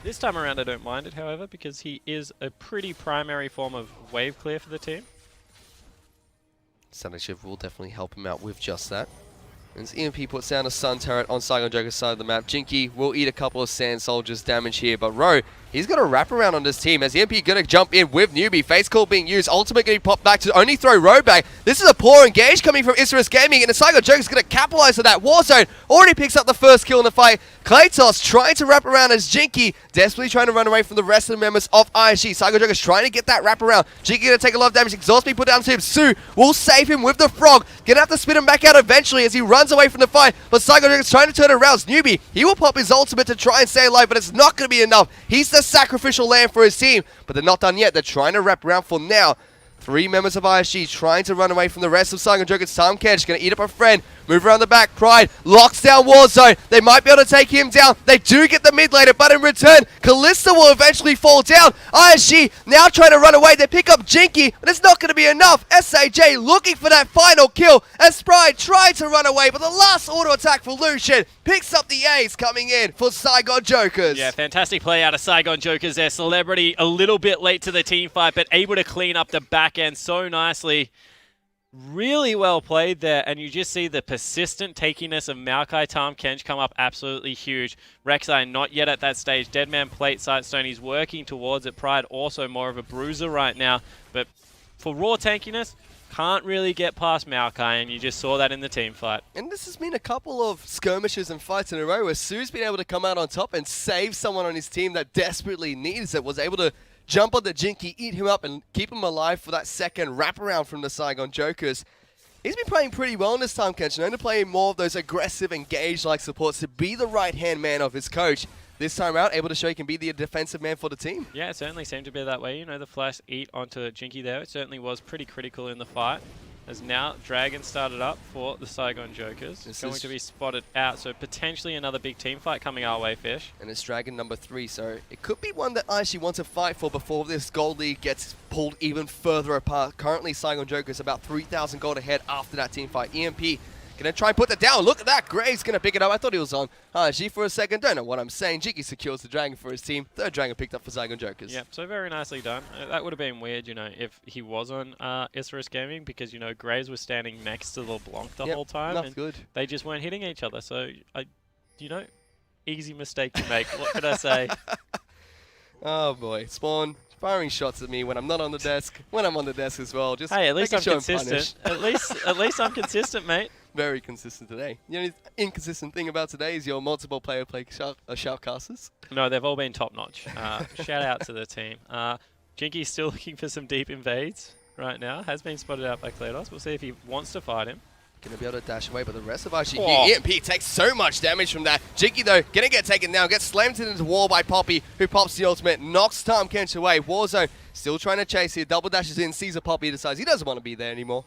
B: This time around I don't mind it, however, because he is a pretty primary form of wave clear for the team.
A: Static Shiv will definitely help him out with just that. As EMP puts down a Sun Turret on Saigon Joker's side of the map, Jinky will eat a couple of Sand Soldiers damage here, but Ro, he's got a wraparound on this team as EMP going to jump in with Newbie. Face Call being used, ultimate going to be popped back to only throw Ro back. This is a poor engage coming from Isurus Gaming, and the Saigon Joker's going to capitalize on that. Warzone already picks up the first kill in the fight. Klaytos trying to wrap around as Jinky desperately trying to run away from the rest of the members of ISG. Saigon Joker's trying to get that wraparound. Jinky going to take a lot of damage. Exhaust being put down to him. Su will save him with the frog. Going to have to spit him back out eventually as he runs away from the fight. But Saigon Joker's trying to turn it around. Newbie, he will pop his ultimate to try and stay alive, but it's not going to be enough. He's the sacrificial lamb for his team, but they're not done yet. They're trying to wrap around for now. 3 members of ISG trying to run away from the rest of Saigon Jokers. Tahm Kench going to eat up a friend. Move around the back. Pride locks down Warzone. They might be able to take him down. They do get the mid laner, but in return, Kalista will eventually fall down. ISG now trying to run away. They pick up Jinky, but it's not going to be enough. SAJ looking for that final kill as Pride tried to run away, but the last auto attack for Lucian picks up the ace coming in for Saigon Jokers.
B: Yeah, fantastic play out of Saigon Jokers there. Celebrity a little bit late to the team fight, but able to clean up the back end so nicely. Really well played there, and you just see the persistent takiness of Maokai Tahm Kench come up absolutely huge. Rek'Sai not yet at that stage. Deadman Plate Sightstone, he's working towards it. Pride also more of a bruiser right now, but for raw tankiness, can't really get past Maokai, and you just saw that in the team fight.
A: And this has been a couple of skirmishes and fights in a row where Su's been able to come out on top and save someone on his team that desperately needs it, was able to jump on the Jinky, eat him up, and keep him alive for that second wraparound from the Saigon Jokers. He's been playing pretty well in this time, Kenshin, only playing more of those aggressive, engaged-like supports to be the right-hand man of his coach. This time out, able to show he can be the defensive man for the team.
B: Yeah, it certainly seemed to be that way. You know, the flash eat onto Jinky there, it certainly was pretty critical in the fight. As now, Dragon started up for the Saigon Jokers. It's going to be spotted out, so potentially another big team fight coming our way, Fish.
A: And it's Dragon number 3, so it could be one that I actually want to fight for before this gold lead gets pulled even further apart. Currently, Saigon Jokers about 3,000 gold ahead after that team fight. EMP gonna try and put that down. Look at that. Graves gonna pick it up. I thought he was on G for a second. Don't know what I'm saying. Jiggy secures the Dragon for his team. Third Dragon picked up for Saigon Jokers.
B: Yeah, so very nicely done. That would have been weird, you know, if he was on Isurus Gaming, because, you know, Graves was standing next to LeBlanc the whole time.
A: Not good.
B: They just weren't hitting each other. So, you know, easy mistake to make. What could I say?
A: Oh boy. Spawn firing shots at me when I'm not on the desk. When I'm on the desk as well. Just
B: hey, at least I'm
A: sure
B: consistent. At least I'm consistent, mate.
A: Very consistent today. The only inconsistent thing about today is your multiple player play shoutcasters.
B: No, they've all been top notch. Shout out to the team. Jinky's still looking for some deep invades right now. Has been spotted out by Kledos. We'll see if he wants to fight him.
A: Gonna be able to dash away, but the rest of our EMP takes so much damage from that. Jinky though, gonna get taken down, gets slammed into the wall by Poppy, who pops the ultimate, knocks Tom Kench away. Warzone still trying to chase here, double dashes in, sees a Poppy, decides he doesn't want to be there anymore.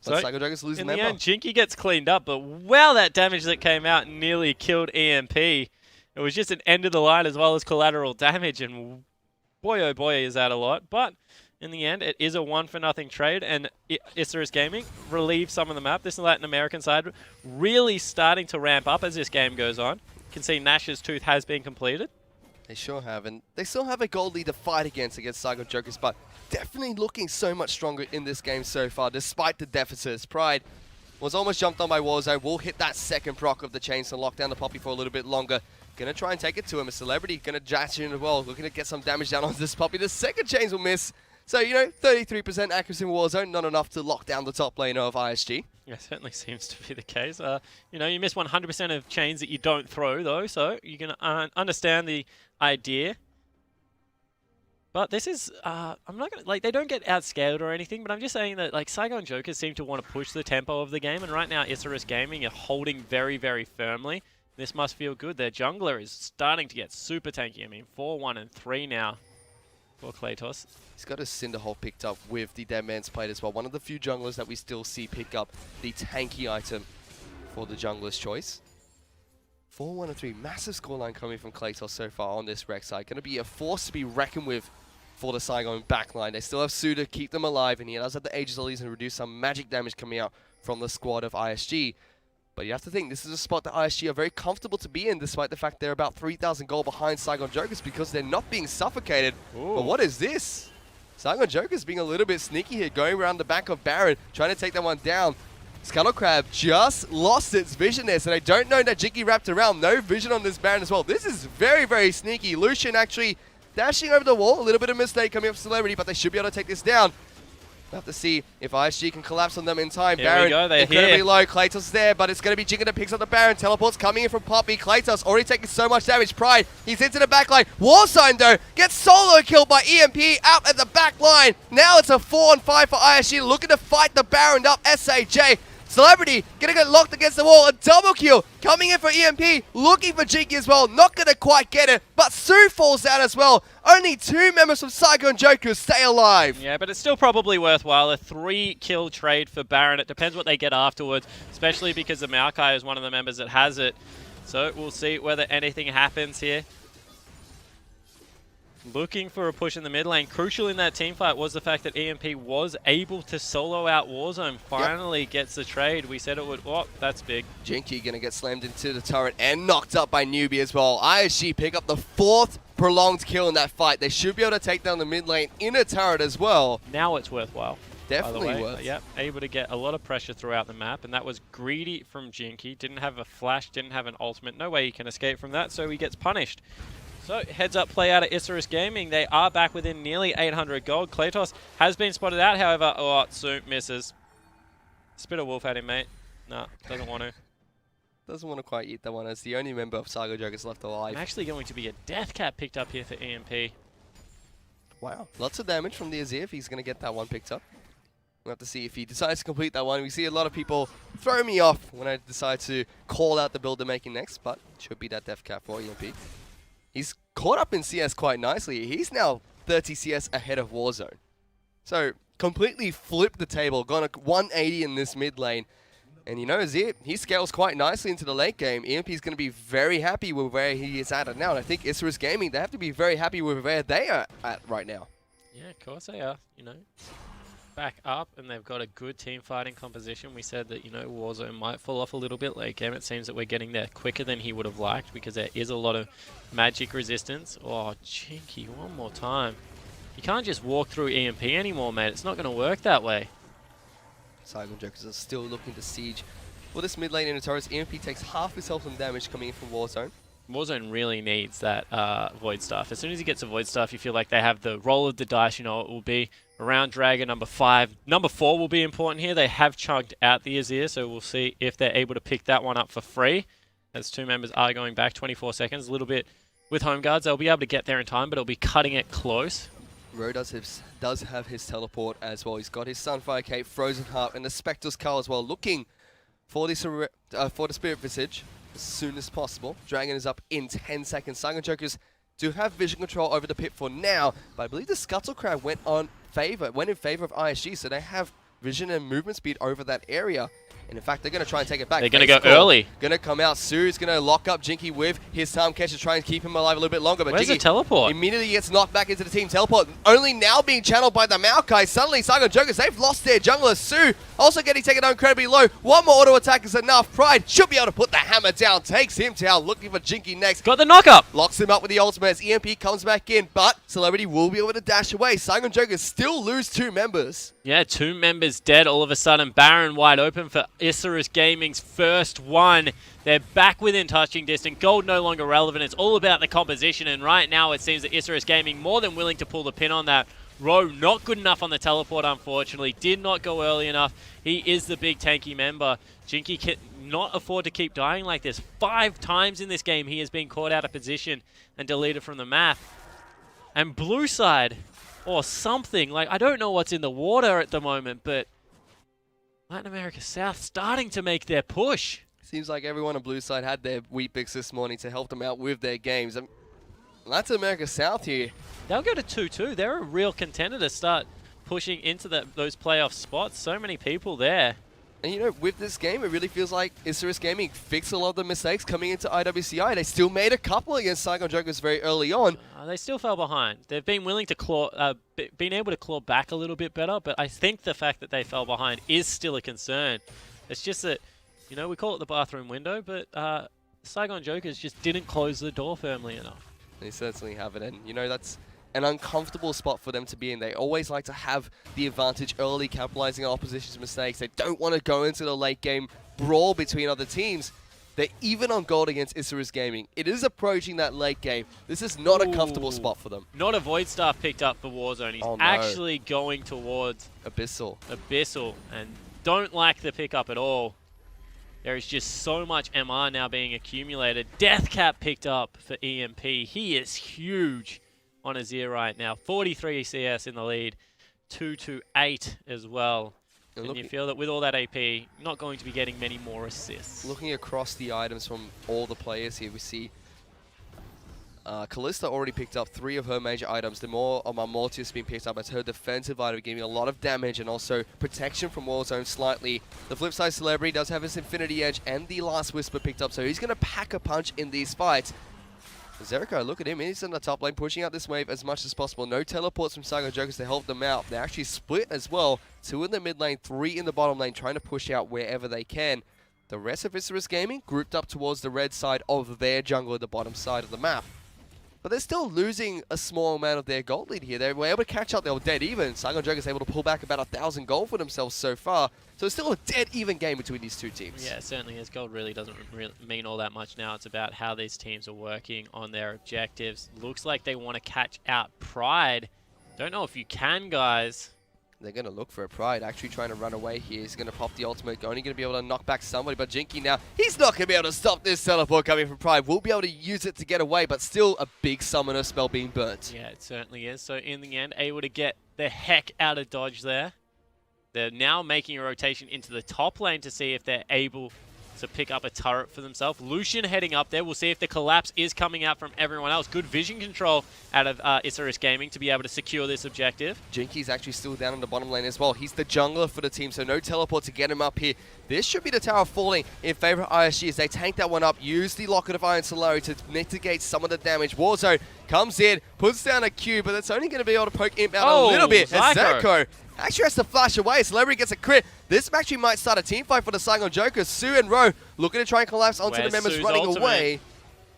B: So
A: Saigon Jokers losing
B: in the end, Jinky gets cleaned up, but wow, that damage that came out nearly killed EMP. It was just an end of the line as well as collateral damage, and boy oh boy is that a lot. But in the end, it is a 1-for-0 trade, and Isurus Gaming relieves some of the map. This Latin American side really starting to ramp up as this game goes on. You can see Nash's Tooth has been completed.
A: They sure have, and they still have a gold lead to fight against Saigon Jokers, but definitely looking so much stronger in this game so far, despite the deficits. Pride was almost jumped on by Warzone. Will hit that second proc of the chains and lock down the Poppy for a little bit longer. Gonna try and take it to him. A Celebrity gonna dash in as well, looking to get some damage down on this Poppy. The second chains will miss. So, you know, 33% accuracy in Warzone, not enough to lock down the top laner of ISG.
B: Yeah, certainly seems to be the case. You know, you miss 100% of chains that you don't throw, though, so you can understand the idea. But this is, I'm not going to, like, they don't get outscaled or anything, but I'm just saying that, like, Saigon Jokers seem to want to push the tempo of the game, and right now Isurus Gaming are holding very, very firmly. This must feel good. Their jungler is starting to get super tanky. I mean, 4-1 and 3 now for Kletos.
A: He's got a Cinderhole picked up with the Dead Man's Plate as well. One of the few junglers that we still see pick up the tanky item for the jungler's choice. 4-1 and 3. Massive scoreline coming from Kletos so far on this rec side. Going to be a force to be reckoned with for the Saigon backline. They still have Su to keep them alive, and he does have the Aegis Lilies and reduce some magic damage coming out from the squad of ISG. But you have to think, this is a spot that ISG are very comfortable to be in, despite the fact they're about 3,000 gold behind Saigon Jokers because they're not being suffocated. Ooh. But what is this? Saigon Jokers being a little bit sneaky here, going around the back of Baron, trying to take that one down. Scuttle Crab just lost its vision there, so they don't know that Jinky wrapped around. No vision on this Baron as well. This is very, very sneaky. Lucian actually dashing over the wall. A little bit of mistake coming up for Celebrity, but they should be able to take this down. We'll have to see if ISG can collapse on them in time.
B: Here
A: Baron,
B: we go, they're
A: it's going to be low. Kletos is there, but it's going to be Jinky that picks up the Baron. Teleports coming in from Poppy. Kletos already taking so much damage. Pride, he's into the back line. Warsign, though, gets solo killed by EMP out at the back line. Now it's a 4-on-5 for ISG, looking to fight the Baron up. SAJ. Celebrity gonna get locked against the wall. A double kill coming in for EMP, looking for Jinky as well. Not gonna quite get it, but Su falls down as well. Only 2 members from Saigon Jokers stay alive.
B: Yeah, but it's still probably worthwhile. A 3-kill trade for Baron. It depends what they get afterwards, especially because the Maokai is one of the members that has it. So we'll see whether anything happens here. Looking for a push in the mid lane. Crucial in that team fight was the fact that EMP was able to solo out Warzone. Finally gets the trade. We said it would. Oh, that's big.
A: Jinky gonna get slammed into the turret and knocked up by Newbie as well. ISG pick up the 4th prolonged kill in that fight. They should be able to take down the mid lane in a turret as well.
B: Now it's worthwhile.
A: Definitely worth.
B: Yep, able to get a lot of pressure throughout the map, and that was greedy from Jinky. Didn't have a flash, didn't have an ultimate. No way he can escape from that, so he gets punished. So, heads up play out of Isurus Gaming. They are back within nearly 800 gold. Kletos has been spotted out, however. Oh, Tsu misses. Spit a wolf at him, mate. Nah, doesn't want to.
A: Doesn't want to quite eat that one as the only member of Saigon Jokers left alive.
B: Actually going to be a death cap picked up here for EMP.
A: Wow. Lots of damage from the Azir if he's going to get that one picked up. We'll have to see if he decides to complete that one. We see a lot of people throw me off when I decide to call out the build they're making next, but should be that death cap for EMP. He's caught up in CS quite nicely. He's now 30 CS ahead of Warzone. So, completely flipped the table, gone a 180 in this mid lane. And you know, Azir, he scales quite nicely into the late game. EMP's going to be very happy with where he is at now. And I think Isurus Gaming, they have to be very happy with where they are at right now.
B: Yeah, of course they are, you know. Back up, and they've got a good team fighting composition. We said that, you know, Warzone might fall off a little bit late game. It seems that we're getting there quicker than he would have liked because there is a lot of magic resistance. Oh, Chinky, one more time. You can't just walk through EMP anymore, mate. It's not going to work that way.
A: Saigon Jokers are still looking to siege. For this mid lane in the turrets, EMP takes half his health and damage coming in from Warzone.
B: Warzone really needs that Void Staff. As soon as he gets a Void Staff, you feel like they have the roll of the dice. You know, it will be around Dragon number 5. Number 4 will be important here. They have chunked out the Azir, so we'll see if they're able to pick that one up for free. As 2 members are going back 24 seconds. A little bit with home guards. They'll be able to get there in time, but it'll be cutting it close.
A: Ro does have his teleport as well. He's got his Sunfire Cape, Frozen Heart, and the Spectre's Cull as well, looking for the Spirit Visage as soon as possible. Dragon is up in 10 seconds. Saigon Jokers do have vision control over the pit for now, but I believe the Scuttle Crab went in favor of ISG, so they have vision and movement speed over that area. And in fact, they're going to try and take it back.
B: They're going to go early.
A: Going to come out. Su's going to lock up Jinky with his time catch to try and keep him alive a little bit longer. But
B: where's
A: Jinky
B: the teleport?
A: Immediately gets knocked back into the team teleport. Only now being channeled by the Maokai. Suddenly, Saigon Jokers, they've lost their jungler. Su also getting taken down incredibly low. One more auto attack is enough. Pride should be able to put the hammer down. Takes him down. Looking for Jinky next.
B: Got the knock-up.
A: Locks him up with the ultimate as EMP comes back in. But Celebrity will be able to dash away. Saigon Jokers still lose 2 members.
B: Yeah, 2 members dead all of a sudden. Baron wide open for Isurus Gaming's first one. They're back within touching distance. Gold no longer relevant. It's all about the composition, and right now it seems that Isurus Gaming more than willing to pull the pin on that. Ro not good enough on the teleport, unfortunately. Did not go early enough. He is the big tanky member. Jinky cannot afford to keep dying like this. 5 times in this game he has been caught out of position and deleted from the map. And blue side, or something, like I don't know what's in the water at the moment, but Latin America South starting to make their push.
A: Seems like everyone on blue side had their wheat picks this morning to help them out with their games. Latin America South here.
B: They'll go to 2-2. They're a real contender to start pushing into those playoff spots. So many people there.
A: And you know, with this game, it really feels like Isurus Gaming fixed a lot of the mistakes coming into IWCI. They still made a couple against Saigon Jokers very early on.
B: They still fell behind. They've been willing to been able to claw back a little bit better, but I think the fact that they fell behind is still a concern. It's just that, you know, we call it the bathroom window, but Saigon Jokers just didn't close the door firmly enough.
A: They certainly haven't, and you know, that's an uncomfortable spot for them to be in. They always like to have the advantage early, capitalizing on opposition's mistakes. They don't want to go into the late game brawl between other teams. They're even on gold against Isurus Gaming. It is approaching that late game. This is not a comfortable spot for them.
B: Not a Void Staff picked up for Warzone. He's actually going towards Abyssal, and don't like the pickup at all. There is just so much MR now being accumulated. Death Cap picked up for EMP. He is huge on Azir right now. 43 CS in the lead. 2-8 as well. And you feel that with all that AP, not going to be getting many more assists.
A: Looking across the items from all the players here, we see Kalista already picked up 3 of her major items. The more of Mortius being picked up as her defensive item, giving a lot of damage and also protection from Warzone slightly. The flip side, Celebrity does have his Infinity Edge and the Last Whisper picked up, so he's going to pack a punch in these fights. Zeriko, look at him. He's in the top lane, pushing out this wave as much as possible. No teleports from Saigon Jokers to help them out. They actually split as well. 2 in the mid lane, 3 in the bottom lane, trying to push out wherever they can. The rest of Isurus Gaming grouped up towards the red side of their jungle at the bottom side of the map. but they're still losing a small amount of their gold lead here. They were able to catch up, they were dead even. Saigon Jokers able to pull back about 1,000 gold for themselves so far. So it's still a dead even game between these two teams.
B: Yeah, it certainly is. Gold really doesn't mean all that much now. It's about how these teams are working on their objectives. Looks like they want to catch out Pride. Don't know if you can, guys.
A: They're going to look for a Pride, actually trying to run away here. He's going to pop the ultimate, only going to be able to knock back somebody, but Jinky now, he's not going to be able to stop this teleport coming from Pride. Will be able to use it to get away, but still a big summoner spell being burnt.
B: Yeah, it certainly is. So in the end, able to get the heck out of dodge there. They're now making a rotation into the top lane to see if they're able to pick up a turret for themselves. Lucian heading up there. We'll see if the collapse is coming out from everyone else. Good vision control out of Isurus Gaming to be able to secure this objective.
A: Jinky's actually still down in the bottom lane as well. He's the jungler for the team, so no teleport to get him up here. This should be the tower falling in favor of ISG as they tank that one up, use the Locket of Iron Solari to mitigate some of the damage. Warzone comes in, puts down a Q, but it's only going to be able to poke imp out a little bit. And Zerko actually has to flash away. Celebrity gets a crit. This actually might start a team fight for the Saigon Jokers. Sue and Ro looking to try and collapse onto the members running away.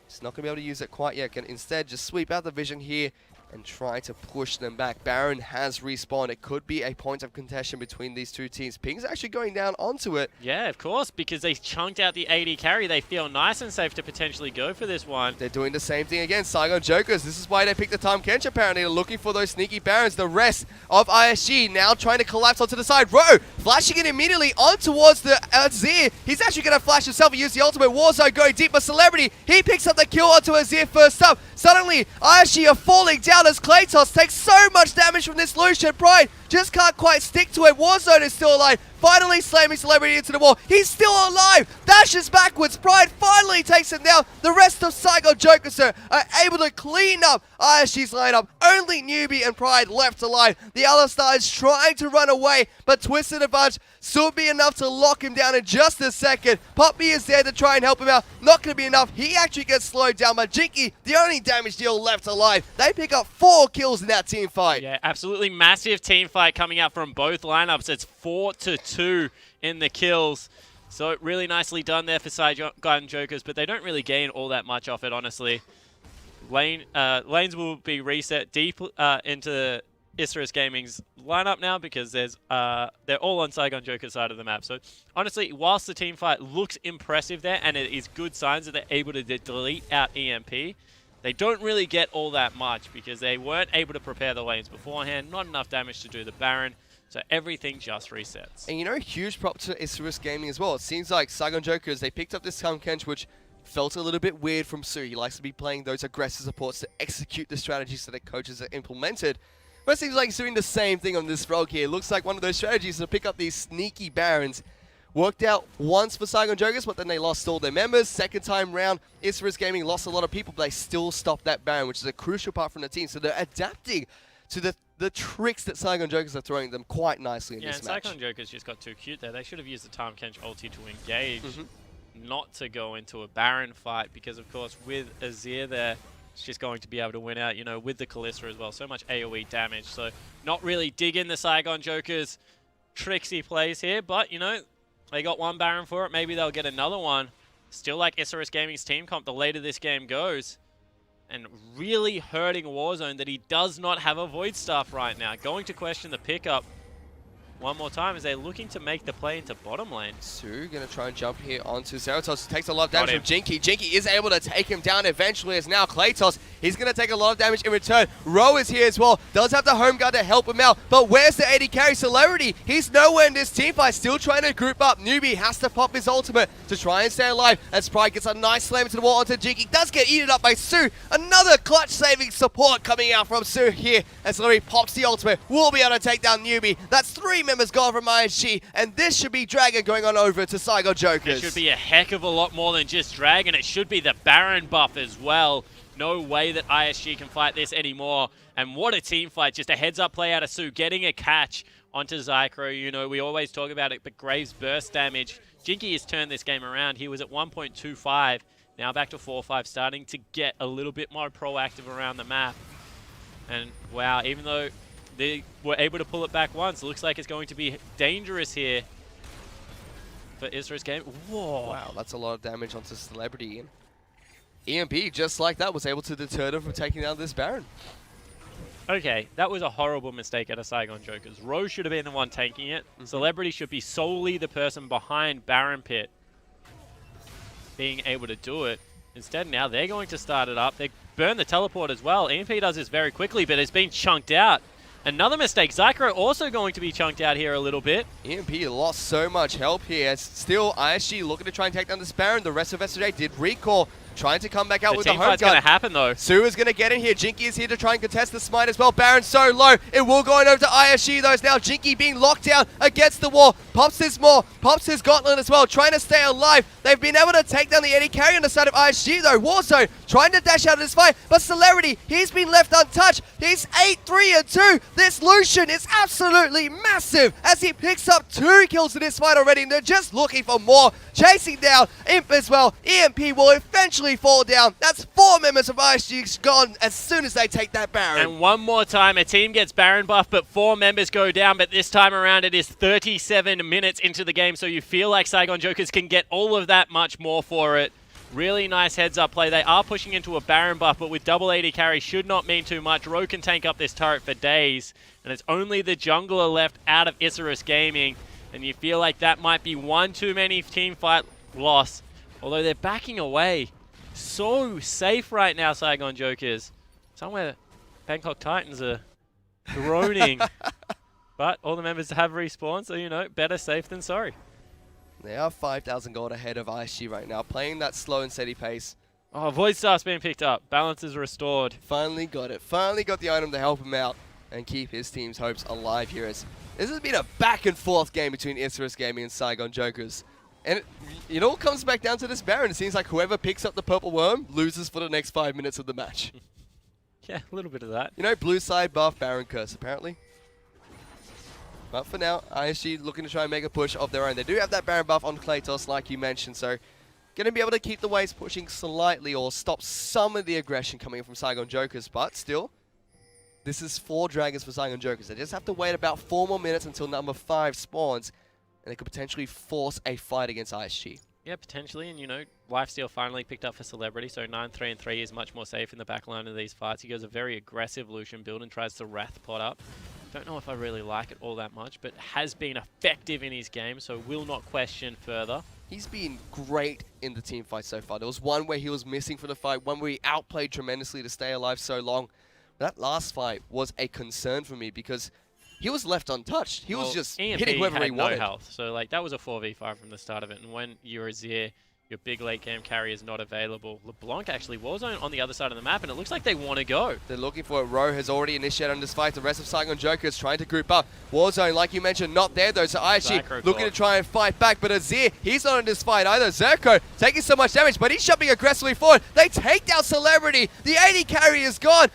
A: He's not going to be able to use it quite yet. Can instead just sweep out the vision here and try to push them back. Baron has respawned. It could be a point of contention between these two teams. Ping's actually going down onto it.
B: Yeah, of course, because they chunked out the AD carry. They feel nice and safe to potentially go for this one.
A: They're doing the same thing again. Saigon Jokers. This is why they picked the Tahm Kench apparently. They're looking for those sneaky Barons. The rest of ISG now trying to collapse onto the side. Ro flashing it immediately on towards the Azir. He's actually going to flash himself and use the ultimate. Warzone going deep, but Celebrity, he picks up the kill onto Azir first up. Suddenly, ISG are falling down as Kratos takes so much damage from this Lucian. Pride just can't quite stick to it. Warzone is still alive. Finally slamming Celebrity into the wall. He's still alive. Dashes backwards. Pride finally takes him down. The rest of Saigon Jokers are able to clean up ISG's lineup. Only Newbie and Pride left alive. The Alistar is trying to run away, but Twisted Advantage should be enough to lock him down in just a second. Poppy is there to try and help him out. Not going to be enough. He actually gets slowed down by Jinky, the only damage deal left alive. They pick up 4 kills in that team fight.
B: Yeah, absolutely massive team fight coming out from both lineups. It's 4-2 in the kills. So really nicely done there for Saigon Jokers, but they don't really gain all that much off it, honestly. Lanes will be reset deep into Isurus Gaming's lineup now because they're all on Saigon Jokers' side of the map. So honestly, whilst the team fight looks impressive there, and it is good signs that they're able to delete out EMP, they don't really get all that much because they weren't able to prepare the lanes beforehand. Not enough damage to do the Baron. So everything just resets.
A: And you know, huge prop to Isurus Gaming as well. It seems like Saigon Jokers, they picked up this Tahm Kench, which felt a little bit weird from Sue. He likes to be playing those aggressive supports to execute the strategies that the coaches have implemented. But it seems like he's doing the same thing on this frog here. It looks like one of those strategies to pick up these sneaky Barons. Worked out once for Saigon Jokers, but then they lost all their members. Second time round, Isurus Gaming lost a lot of people, but they still stopped that Baron, which is a crucial part from the team. So they're adapting to the tricks that Saigon Jokers are throwing them quite nicely in this match.
B: Saigon Jokers just got too cute there. They should have used the Tahm Kench ulti to engage, not to go into a Baron fight, because of course with Azir there, it's just going to be able to win out, you know, with the Kalista as well. So much AoE damage. So not really digging the Saigon Jokers tricksy plays here, but you know, they got one Baron for it. Maybe they'll get another one. Still like Isurus Gaming's team comp the later this game goes. And really hurting Warzone that he does not have a Void Staff right now. Going to question the pickup one more time as they're looking to make the play into bottom lane.
A: Sue going to try and jump here onto Zeratos. Takes a lot of damage from Jinky. Jinky is able to take him down eventually as now Kratos, he's going to take a lot of damage in return. Ro is here as well. Does have the home guard to help him out. But where's the AD carry? Celebrity, he's nowhere in this team fight. Still trying to group up. Newbie has to pop his ultimate to try and stay alive. As Pride gets a nice slam into the wall onto Jinky. Does get eaten up by Sue. Another clutch saving support coming out from Sue here. As Celebrity pops the ultimate. Will be able to take down Newbie. That's 3 members gone from ISG, and this should be Dragon going on over to Saigon Jokers.
B: It should be a heck of a lot more than just Dragon. It should be the Baron buff as well. No way that ISG can fight this anymore. And what a team fight. Just a heads-up play out of Sue, getting a catch onto Zycro. You know, we always talk about it, but Graves burst damage. Jinky has turned this game around. He was at 1.25, now back to 4.5, starting to get a little bit more proactive around the map. And wow, even though they were able to pull it back once, it looks like it's going to be dangerous here for Isurus Gaming. Whoa.
A: Wow, that's a lot of damage onto Celebrity. EMP, just like that, was able to deter them from taking down this Baron.
B: Okay, that was a horrible mistake out of Saigon Jokers. Rose should have been the one tanking it. Celebrity should be solely the person behind Baron Pit being able to do it. Instead, now they're going to start it up. They burn the teleport as well. EMP does this very quickly, but it's been chunked out. Another mistake. Zycro also going to be chunked out here a little bit.
A: EMP lost so much help here. Still, ISG looking to try and take down this Baron. The rest of SAJ did recall, trying to come back out with the home gun.
B: It's going to happen, though.
A: Su is going to get in here. Jinky is here to try and contest the smite as well. Baron so low. It will go on over to ISG, though. It's now Jinky being locked down against the wall. Pops his Maw. Pops his Gauntlet as well, trying to stay alive. They've been able to take down the AD carry on the side of ISG, though. Warzone trying to dash out of this fight, but Celebrity, he's been left untouched. He's 8-3-2. This Lucian is absolutely massive as he picks up 2 kills in this fight already, and they're just looking for more. Chasing down Imp as well. EMP will eventually fall down. That's 4 members of ISG gone as soon as they take that Baron.
B: And one more time, a team gets Baron buff, but 4 members go down. But this time around, it is 37 minutes into the game, so you feel like Saigon Jokers can get all of that much more for it. Really nice heads-up play. They are pushing into a Baron buff, but with double AD carry should not mean too much. Ro can tank up this turret for days, and it's only the jungler left out of Isurus Gaming, and you feel like that might be one too many team fight loss. Although they're backing away. So safe right now, Saigon Jokers. Somewhere Bangkok Titans are groaning. But all the members have respawned, so you know, better safe than sorry.
A: They are 5,000 gold ahead of ISG right now, playing that slow and steady pace.
B: Oh, Void Staff's being picked up. Balance is restored.
A: Finally got it. Finally got the item to help him out and keep his team's hopes alive here. As this has been a back and forth game between Isurus Gaming and Saigon Jokers. And it all comes back down to this Baron. It seems like whoever picks up the purple worm loses for the next 5 minutes of the match.
B: Yeah, a little bit of that.
A: You know, blue side buff, Baron curse, apparently. But for now, ISG looking to try and make a push of their own. They do have that Baron buff on Kratos, like you mentioned, so going to be able to keep the waves pushing slightly or stop some of the aggression coming from Saigon Jokers. But still, this is 4 dragons for Saigon Jokers. They just have to wait about 4 more minutes until number 5 spawns, and they could potentially force a fight against ISG.
B: Yeah, potentially, and you know, Lifesteal finally picked up for Celebrity, so 9-3-3 is much more safe in the back line of these fights. He goes a very aggressive Lucian build and tries to Wrath pot up. Don't know if I really like it all that much, but has been effective in his game, so will not question further.
A: He's been great in the team fight so far. There was one where he was missing for the fight, one where he outplayed tremendously to stay alive so long. That last fight was a concern for me because he was left untouched. He was just hitting whoever he wanted.
B: No health, so like that was a 4v5 from the start of it, and when you're a Zir, your big late game carry is not available. LeBlanc actually Warzone on the other side of the map, and it looks like they want to go. They're
A: looking for it. Ro has already initiated on this fight. The rest of Saigon Jokers trying to group up. Warzone, like you mentioned, not there though. So ISG looking to try and fight back, but Azir, he's not in this fight either. Zerko taking so much damage, but he's jumping aggressively forward. They take down Celebrity. The AD carry is gone.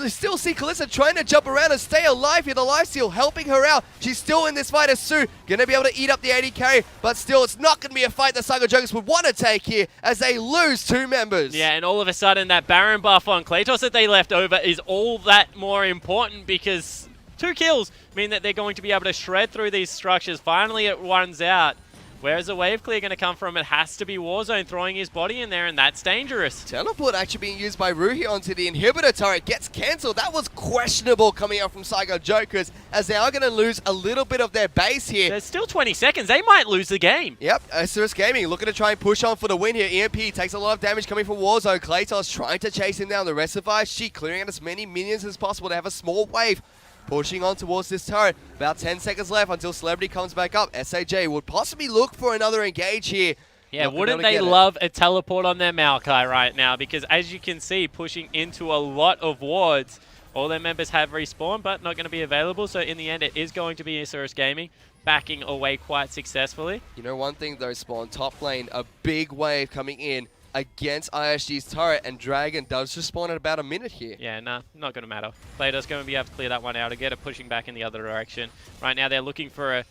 A: Still see Kalista trying to jump around and stay alive here. The lifesteal helping her out. She's still in this fight as Su. Going to be able to eat up the AD carry, but still it's not going to be a fight that Saigon Jokers would want to take here as they lose 2 members.
B: Yeah, and all of a sudden that Baron buff on Kratos that they left over is all that more important because 2 kills mean that they're going to be able to shred through these structures. Finally it runs out. Where's the wave clear going to come from? It has to be Warzone throwing his body in there, and that's dangerous.
A: Teleport actually being used by Ruhi onto the inhibitor turret gets cancelled. That was questionable coming out from Saigon Jokers, as they are going to lose a little bit of their base here.
B: There's still 20 seconds. They might lose the game.
A: Yep, Isurus Gaming looking to try and push on for the win here. EMP takes a lot of damage coming from Warzone. Kratos trying to chase him down. The rest of ISG clearing out as many minions as possible to have a small wave. Pushing on towards this turret. About 10 seconds left until Celebrity comes back up. SAJ would possibly look for another engage here.
B: Yeah, wouldn't they love a teleport on their Maokai right now? Because as you can see, pushing into a lot of wards. All their members have respawned, but not going to be available. So in the end, it is going to be Isurus Gaming backing away quite successfully.
A: You know one thing though, Spawn, top lane, a big wave coming in against ISG's turret, and Dragon does just spawn at about a minute here.
B: Yeah, nah, not going to matter. Player's going to be able to clear that one out and get it pushing back in the other direction. Right now they're looking for a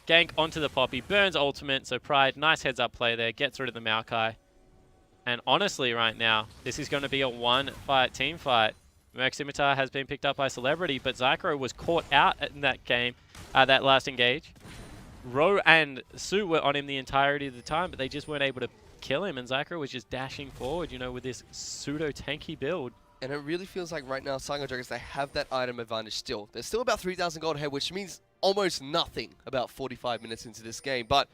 B: gank onto the Poppy. Burns ultimate, so Pride, nice heads up play there, gets rid of the Maokai. And honestly right now, this is going to be a 1-fight team fight. Merc Scimitar has been picked up by Celebrity, but Zycro was caught out in that game, that last engage. Ro and Su were on him the entirety of the time, but they just weren't able to kill him, and Zycro was just dashing forward, you know, with this pseudo-tanky build.
A: And it really feels like right now, Saigon Jokers, they have that item advantage still. They're still about 3,000 gold ahead, which means almost nothing about 45 minutes into this game. But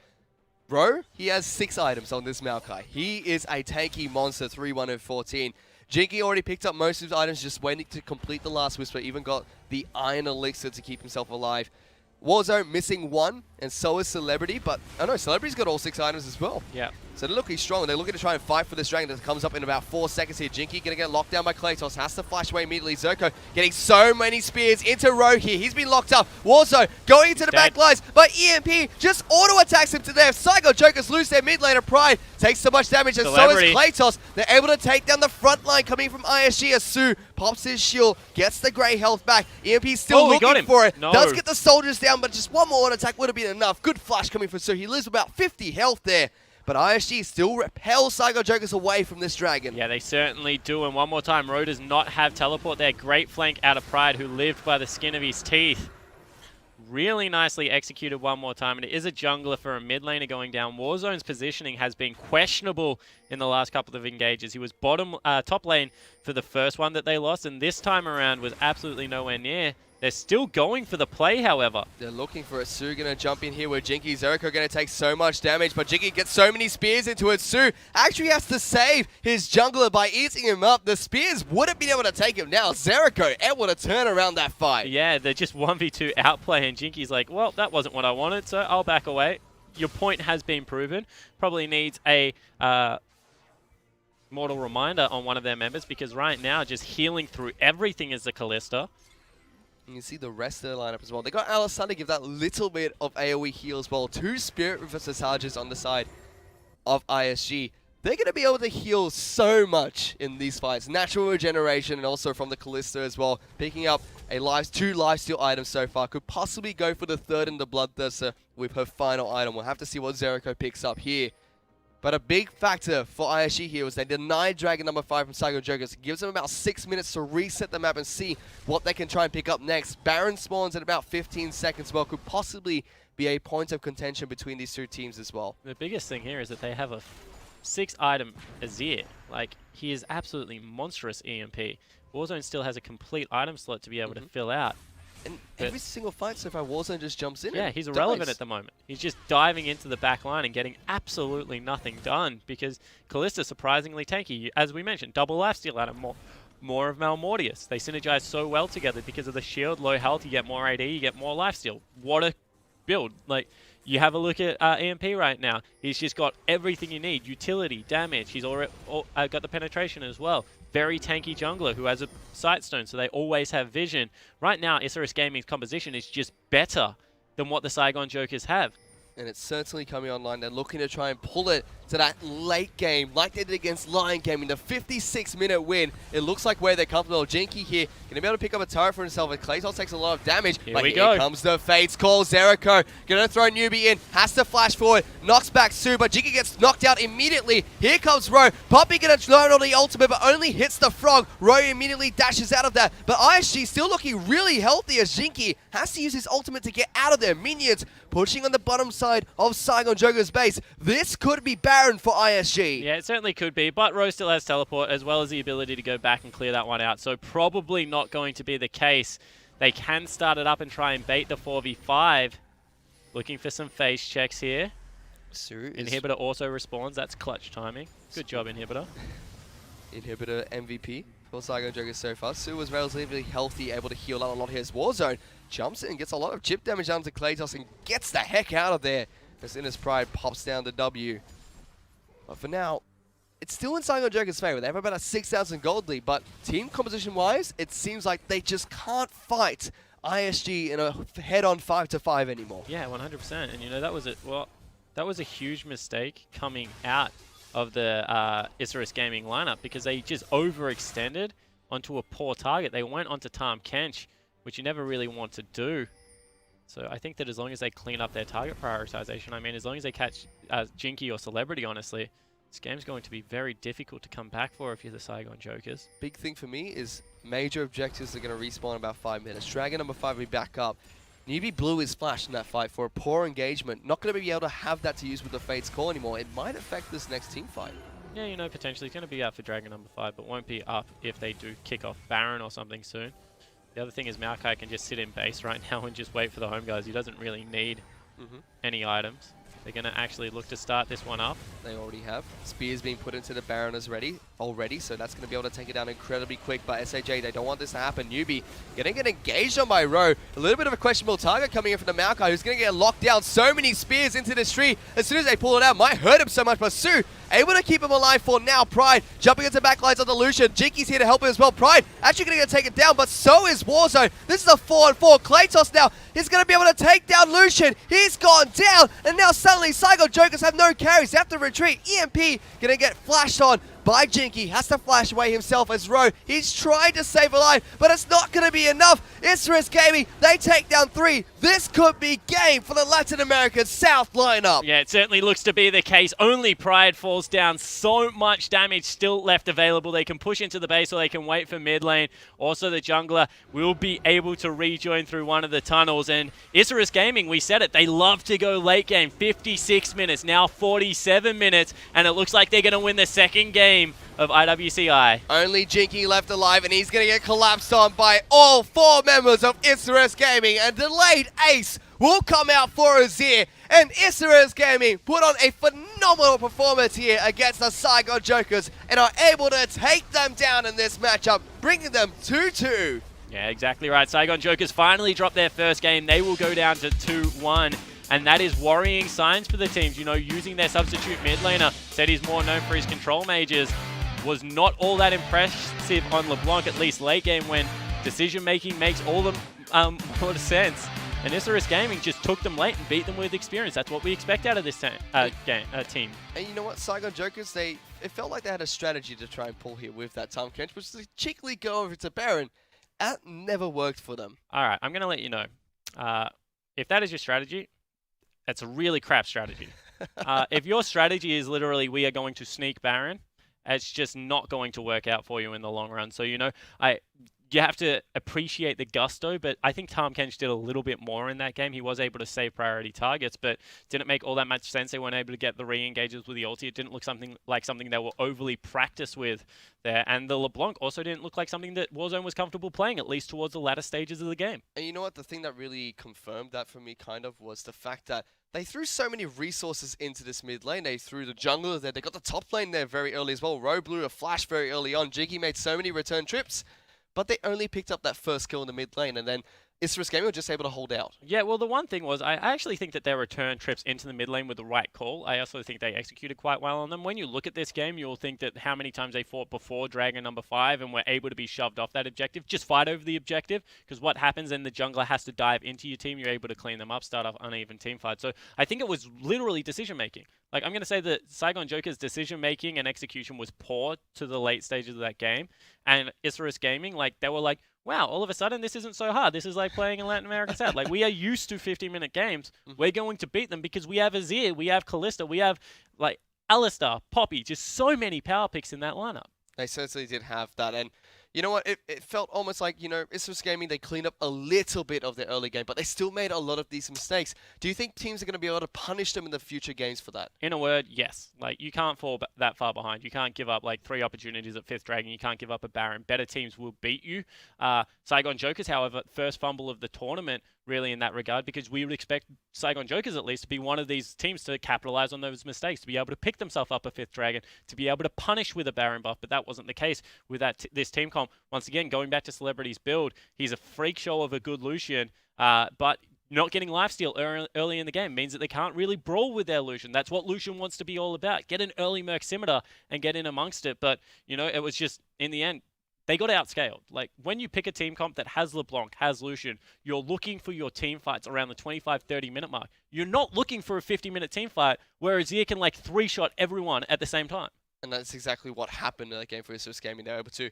A: Ro, he has 6 items on this Maokai. He is a tanky monster, 3-1 and 14. Jinky already picked up most of his items, just waiting to complete the last Whisper, even got the Iron Elixir to keep himself alive. Warzone missing 1, and so is Celebrity, but I know Celebrity's got all 6 items as well. Yeah. So they're looking strong. They're looking to try and fight for this dragon that comes up in about 4 seconds here. Jinky gonna get locked down by Kratos, has to flash away immediately. Zerko getting so many spears into Ro here. He's been locked up. Warzone going into the back lines, but EMP just auto attacks him to death. Saigon Jokers lose their mid laner pride. Takes so much damage, and so is Kratos. They're able to take down the front line coming from ISG as Su pops his shield, gets the grey health back. EMP still looking for it. Does get the soldiers down, but just one more auto attack would have been enough. Good flash coming from Su. He lives about 50 health there. But ISG still repels Saigon Jokers away from this dragon.
B: Yeah, they certainly do. And one more time, Ro does not have teleport there. Great flank out of Pride, who lived by the skin of his teeth. Really nicely executed one more time. And it is a jungler for a mid laner going down. Warzone's positioning has been questionable in the last couple of engages. He was top lane for the first one that they lost. And this time around was absolutely nowhere near. They're still going for the play, however. They're
A: looking for it. Su going to jump in here with Jinky. Zerko going to take so much damage, but Jinky gets so many spears into it. Su actually has to save his jungler by eating him up. The spears wouldn't be able to take him now. Zerko able to turn around that fight.
B: Yeah, they're just 1v2 outplay, and Jinky's like, well, that wasn't what I wanted, so I'll back away. Your point has been proven. Probably needs a mortal reminder on one of their members, because right now, just healing through everything is the Kalista.
A: You can see the rest of the lineup as well. They got Alistar to give that little bit of AoE heal as well. 2 Spirit versus Sarges on the side of ISG. They're going to be able to heal so much in these fights. Natural regeneration and also from the Kalista as well. Picking up a 2 lifesteal items so far. Could possibly go for the 3rd in the Bloodthirster with her final item. We'll have to see what Zeriko picks up here. But a big factor for ISG here was they denied Dragon number 5 from Saigon Jokers. It gives them about 6 minutes to reset the map and see what they can try and pick up next. Baron spawns at about 15 seconds. Well, could possibly be a point of contention between these 2 teams as well.
B: The biggest thing here is that they have a 6-item Azir. Like, he is absolutely monstrous EMP. Warzone still has a complete item slot to be able to fill out.
A: And every single fight so far, Warzone just jumps in.
B: Yeah, he's irrelevant at the moment. He's just diving into the back line and getting absolutely nothing done because Kalista surprisingly tanky. As we mentioned, double lifesteal at him, more of Malmortius. They synergize so well together because of the shield, low health, you get more AD, you get more lifesteal. What a build. Like, you have a look at EMP right now. He's just got everything you need. Utility, damage. He's already got the penetration as well. Very tanky jungler who has a sightstone, so they always have vision. Right now, Isurus Gaming's composition is just better than what the Saigon Jokers have.
A: And it's certainly coming online. They're looking to try and pull it to that late game like they did against Lion Gaming. The 56-minute win. It looks like where they're comfortable. Jinky here going to be able to pick up a turret for himself. And Kratos takes a lot of damage.
B: Here
A: but
B: we
A: here comes the Fates call. Zeriko going to throw Newbie in. Has to flash forward. Knocks back Su, but Jinky gets knocked out immediately. Here comes Ro. Poppy going to learn on the ultimate, but only hits the frog. Ro immediately dashes out of that. But ISG still looking really healthy as Jinky has to use his ultimate to get out of there. Minions pushing on the bottom side of Saigon Jokers base. This could be barren for ISG.
B: Yeah, it certainly could be, but Rose still has teleport as well as the ability to go back and clear that one out, so probably not going to be the case. They can start it up and try and bait the 4v5. Looking for some face checks here. Inhibitor also respawns. That's clutch timing. Good job, Inhibitor.
A: Inhibitor MVP for Saigon Jokers so far. Su was relatively healthy, able to heal out a lot here as Warzone jumps in and gets a lot of chip damage down to Kratos and gets the heck out of there as Innis Pride pops down the W. But for now, it's still in Saigon Jokers' favor. They have about a 6,000 gold lead, but team composition-wise, it seems like they just can't fight ISG in a head-on 5-5 anymore.
B: Yeah, 100%. And you know that was a huge mistake coming out of the Isurus Gaming lineup because they just overextended onto a poor target. They went onto Tahm Kench, which you never really want to do. So I think that as long as they clean up their target prioritization, I mean, as long as they catch Jinky or Celebrity, honestly, this game's going to be very difficult to come back for if you're the Saigon Jokers.
A: Big thing for me is major objectives are going to respawn in about 5 minutes. Dragon number 5 will be back up. Newbie blew his flash in that fight for a poor engagement. Not going to be able to have that to use with the Fate's Call anymore. It might affect this next team fight.
B: Yeah, you know, potentially he's going to be out for Dragon number 5, but won't be up if they do kick off Baron or something soon. The other thing is Maokai can just sit in base right now and just wait for the home guys. He doesn't really need any items. They're going to actually look to start this one up.
A: They already have. Spears being put into the Baron already, so that's going to be able to take it down incredibly quick by SAJ. They don't want this to happen. Newbie getting engaged on by Rowe. A little bit of a questionable target coming in from the Maokai, who's going to get locked down. So many spears into this tree. As soon as they pull it out, might hurt him so much, but Su able to keep him alive for now. Pride jumping into backlines on the Lucian. Jinky's here to help him as well. Pride actually going to get taken down, but so is Warzone. This is a 4-on-4. Kratos now is going to be able to take down Lucian. He's gone down, and now suddenly Saigon Jokers have no carries. They have to retreat. EMP going to get flashed on by Jinky. Has to flash away himself as Rowe. He's trying to save a life, but it's not going to be enough. Isurus Gaming, they take down 3. This could be game for the Latin American South lineup.
B: Yeah, it certainly looks to be the case. Only Pride falls down. So much damage still left available. They can push into the base or they can wait for mid lane. Also, the jungler will be able to rejoin through one of the tunnels. And Isurus Gaming, we said it, they love to go late game. 56 minutes, now 47 minutes. And it looks like they're going to win the second game of IWCI.
A: Only Jinky left alive, and he's going to get collapsed on by all 4 members of Isurus Gaming. And delayed ace will come out for Azir. And Isurus Gaming put on a phenomenal performance here against the Saigon Jokers and are able to take them down in this matchup, bringing them 2-2.
B: Yeah, exactly right. Saigon Jokers finally dropped their first game. They will go down to 2-1. And that is worrying signs for the teams. You know, using their substitute mid laner, said he's more known for his control mages, was not all that impressive on LeBlanc, at least late game, when decision-making makes all the more sense. And Isurus Gaming just took them late and beat them with experience. That's what we expect out of this team.
A: And you know what, Saigon Jokers, it felt like they had a strategy to try and pull here with that Tahm Kench, which is to cheekily go over to Baron. That never worked for them.
B: All right, I'm going to let you know. If that is your strategy, that's a really crap strategy. If your strategy is literally, we are going to sneak Baron, it's just not going to work out for you in the long run. So, you know, you have to appreciate the gusto, but I think Tahm Kench did a little bit more in that game. He was able to save priority targets, but didn't make all that much sense. They weren't able to get the re-engages with the ulti. It didn't look like something they were overly practiced with there. And the LeBlanc also didn't look like something that Warzone was comfortable playing, at least towards the latter stages of the game.
A: And you know what? The thing that really confirmed that for me kind of was the fact that they threw so many resources into this mid lane. They threw the jungler there. They got the top lane there very early as well. Rowe blew a flash very early on. Jiggy made so many return trips, but they only picked up that first kill in the mid lane, and then Isurus Gaming were just able to hold out.
B: Yeah, well, the one thing was, I actually think that their return trips into the mid lane were the right call. I also think they executed quite well on them. When you look at this game, you'll think that how many times they fought before Dragon number 5 and were able to be shoved off that objective. Just fight over the objective, because what happens then, the jungler has to dive into your team. You're able to clean them up, start off uneven team fight. So I think it was literally decision-making. Like, I'm going to say that Saigon Jokers' decision-making and execution was poor to the late stages of that game. And Isurus Gaming, like, they were like, wow, all of a sudden, this isn't so hard. This is like playing in Latin American South. Like, we are used to 50-minute games. We're going to beat them because we have Azir, we have Kalista, we have, like, Alistar, Poppy, just so many power picks in that lineup.
A: They certainly did have that, and you know what, it felt almost like, you know, Isurus Gaming, they cleaned up a little bit of their early game, but they still made a lot of these mistakes. Do you think teams are going to be able to punish them in the future games for that?
B: In a word, yes. Like, you can't fall that far behind. You can't give up, like, 3 opportunities at 5th Dragon. You can't give up a Baron. Better teams will beat you. Saigon Jokers, however, first fumble of the tournament, really, in that regard, because we would expect Saigon Jokers, at least, to be one of these teams to capitalize on those mistakes, to be able to pick themselves up a 5th Dragon, to be able to punish with a Baron buff, but that wasn't the case with this team comp. Once again, going back to Celebrity's build, he's a freak show of a good Lucian, but not getting lifesteal early in the game means that they can't really brawl with their Lucian. That's what Lucian wants to be all about. Get an early Merc Scimitar and get in amongst it, but, you know, it was just, in the end, they got outscaled. Like, when you pick a team comp that has LeBlanc, has Lucian, you're looking for your team fights around the 25-30 minute mark. You're not looking for a 50-minute team fight where Azir can, like, 3-shot everyone at the same time.
A: And that's exactly what happened in that game for Isurus Gaming. They were able to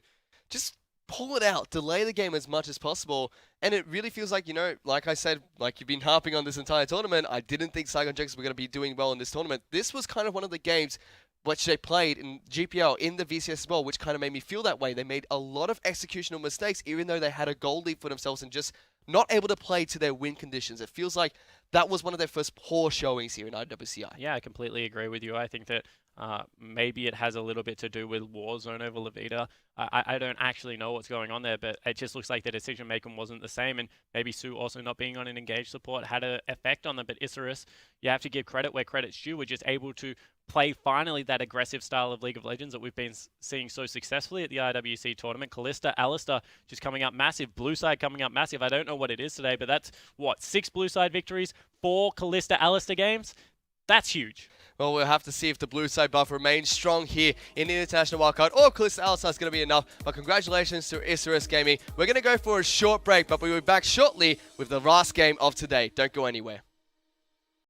A: just pull it out, delay the game as much as possible. And it really feels like, you know, like I said, like you've been harping on this entire tournament, I didn't think Saigon Jokers were going to be doing well in this tournament. This was kind of one of the games which they played in GPL, in the VCS as well, which kind of made me feel that way. They made a lot of executional mistakes, even though they had a goal lead for themselves and just not able to play to their win conditions. It feels like that was one of their first poor showings here in IWCI.
B: Yeah, I completely agree with you. I think that maybe it has a little bit to do with Warzone over Levita. I don't actually know what's going on there, but it just looks like the decision making wasn't the same, and maybe Sue also not being on an engaged support had an effect on them. But Isurus, you have to give credit where credit's due. We're just able to play finally that aggressive style of League of Legends that we've been seeing so successfully at the IWC tournament. Kalista, Alistair just coming up massive. Blue side coming up massive. I don't know what it is today, but that's, what, 6 blue side victories, 4 Kalista, Alistair games? That's huge.
A: Well, we'll have to see if the blue side buff remains strong here in the International Wildcard, or Kalista Alistair is going to be enough. But congratulations to Isurus Gaming. We're going to go for a short break, but we'll be back shortly with the last game of today. Don't go anywhere.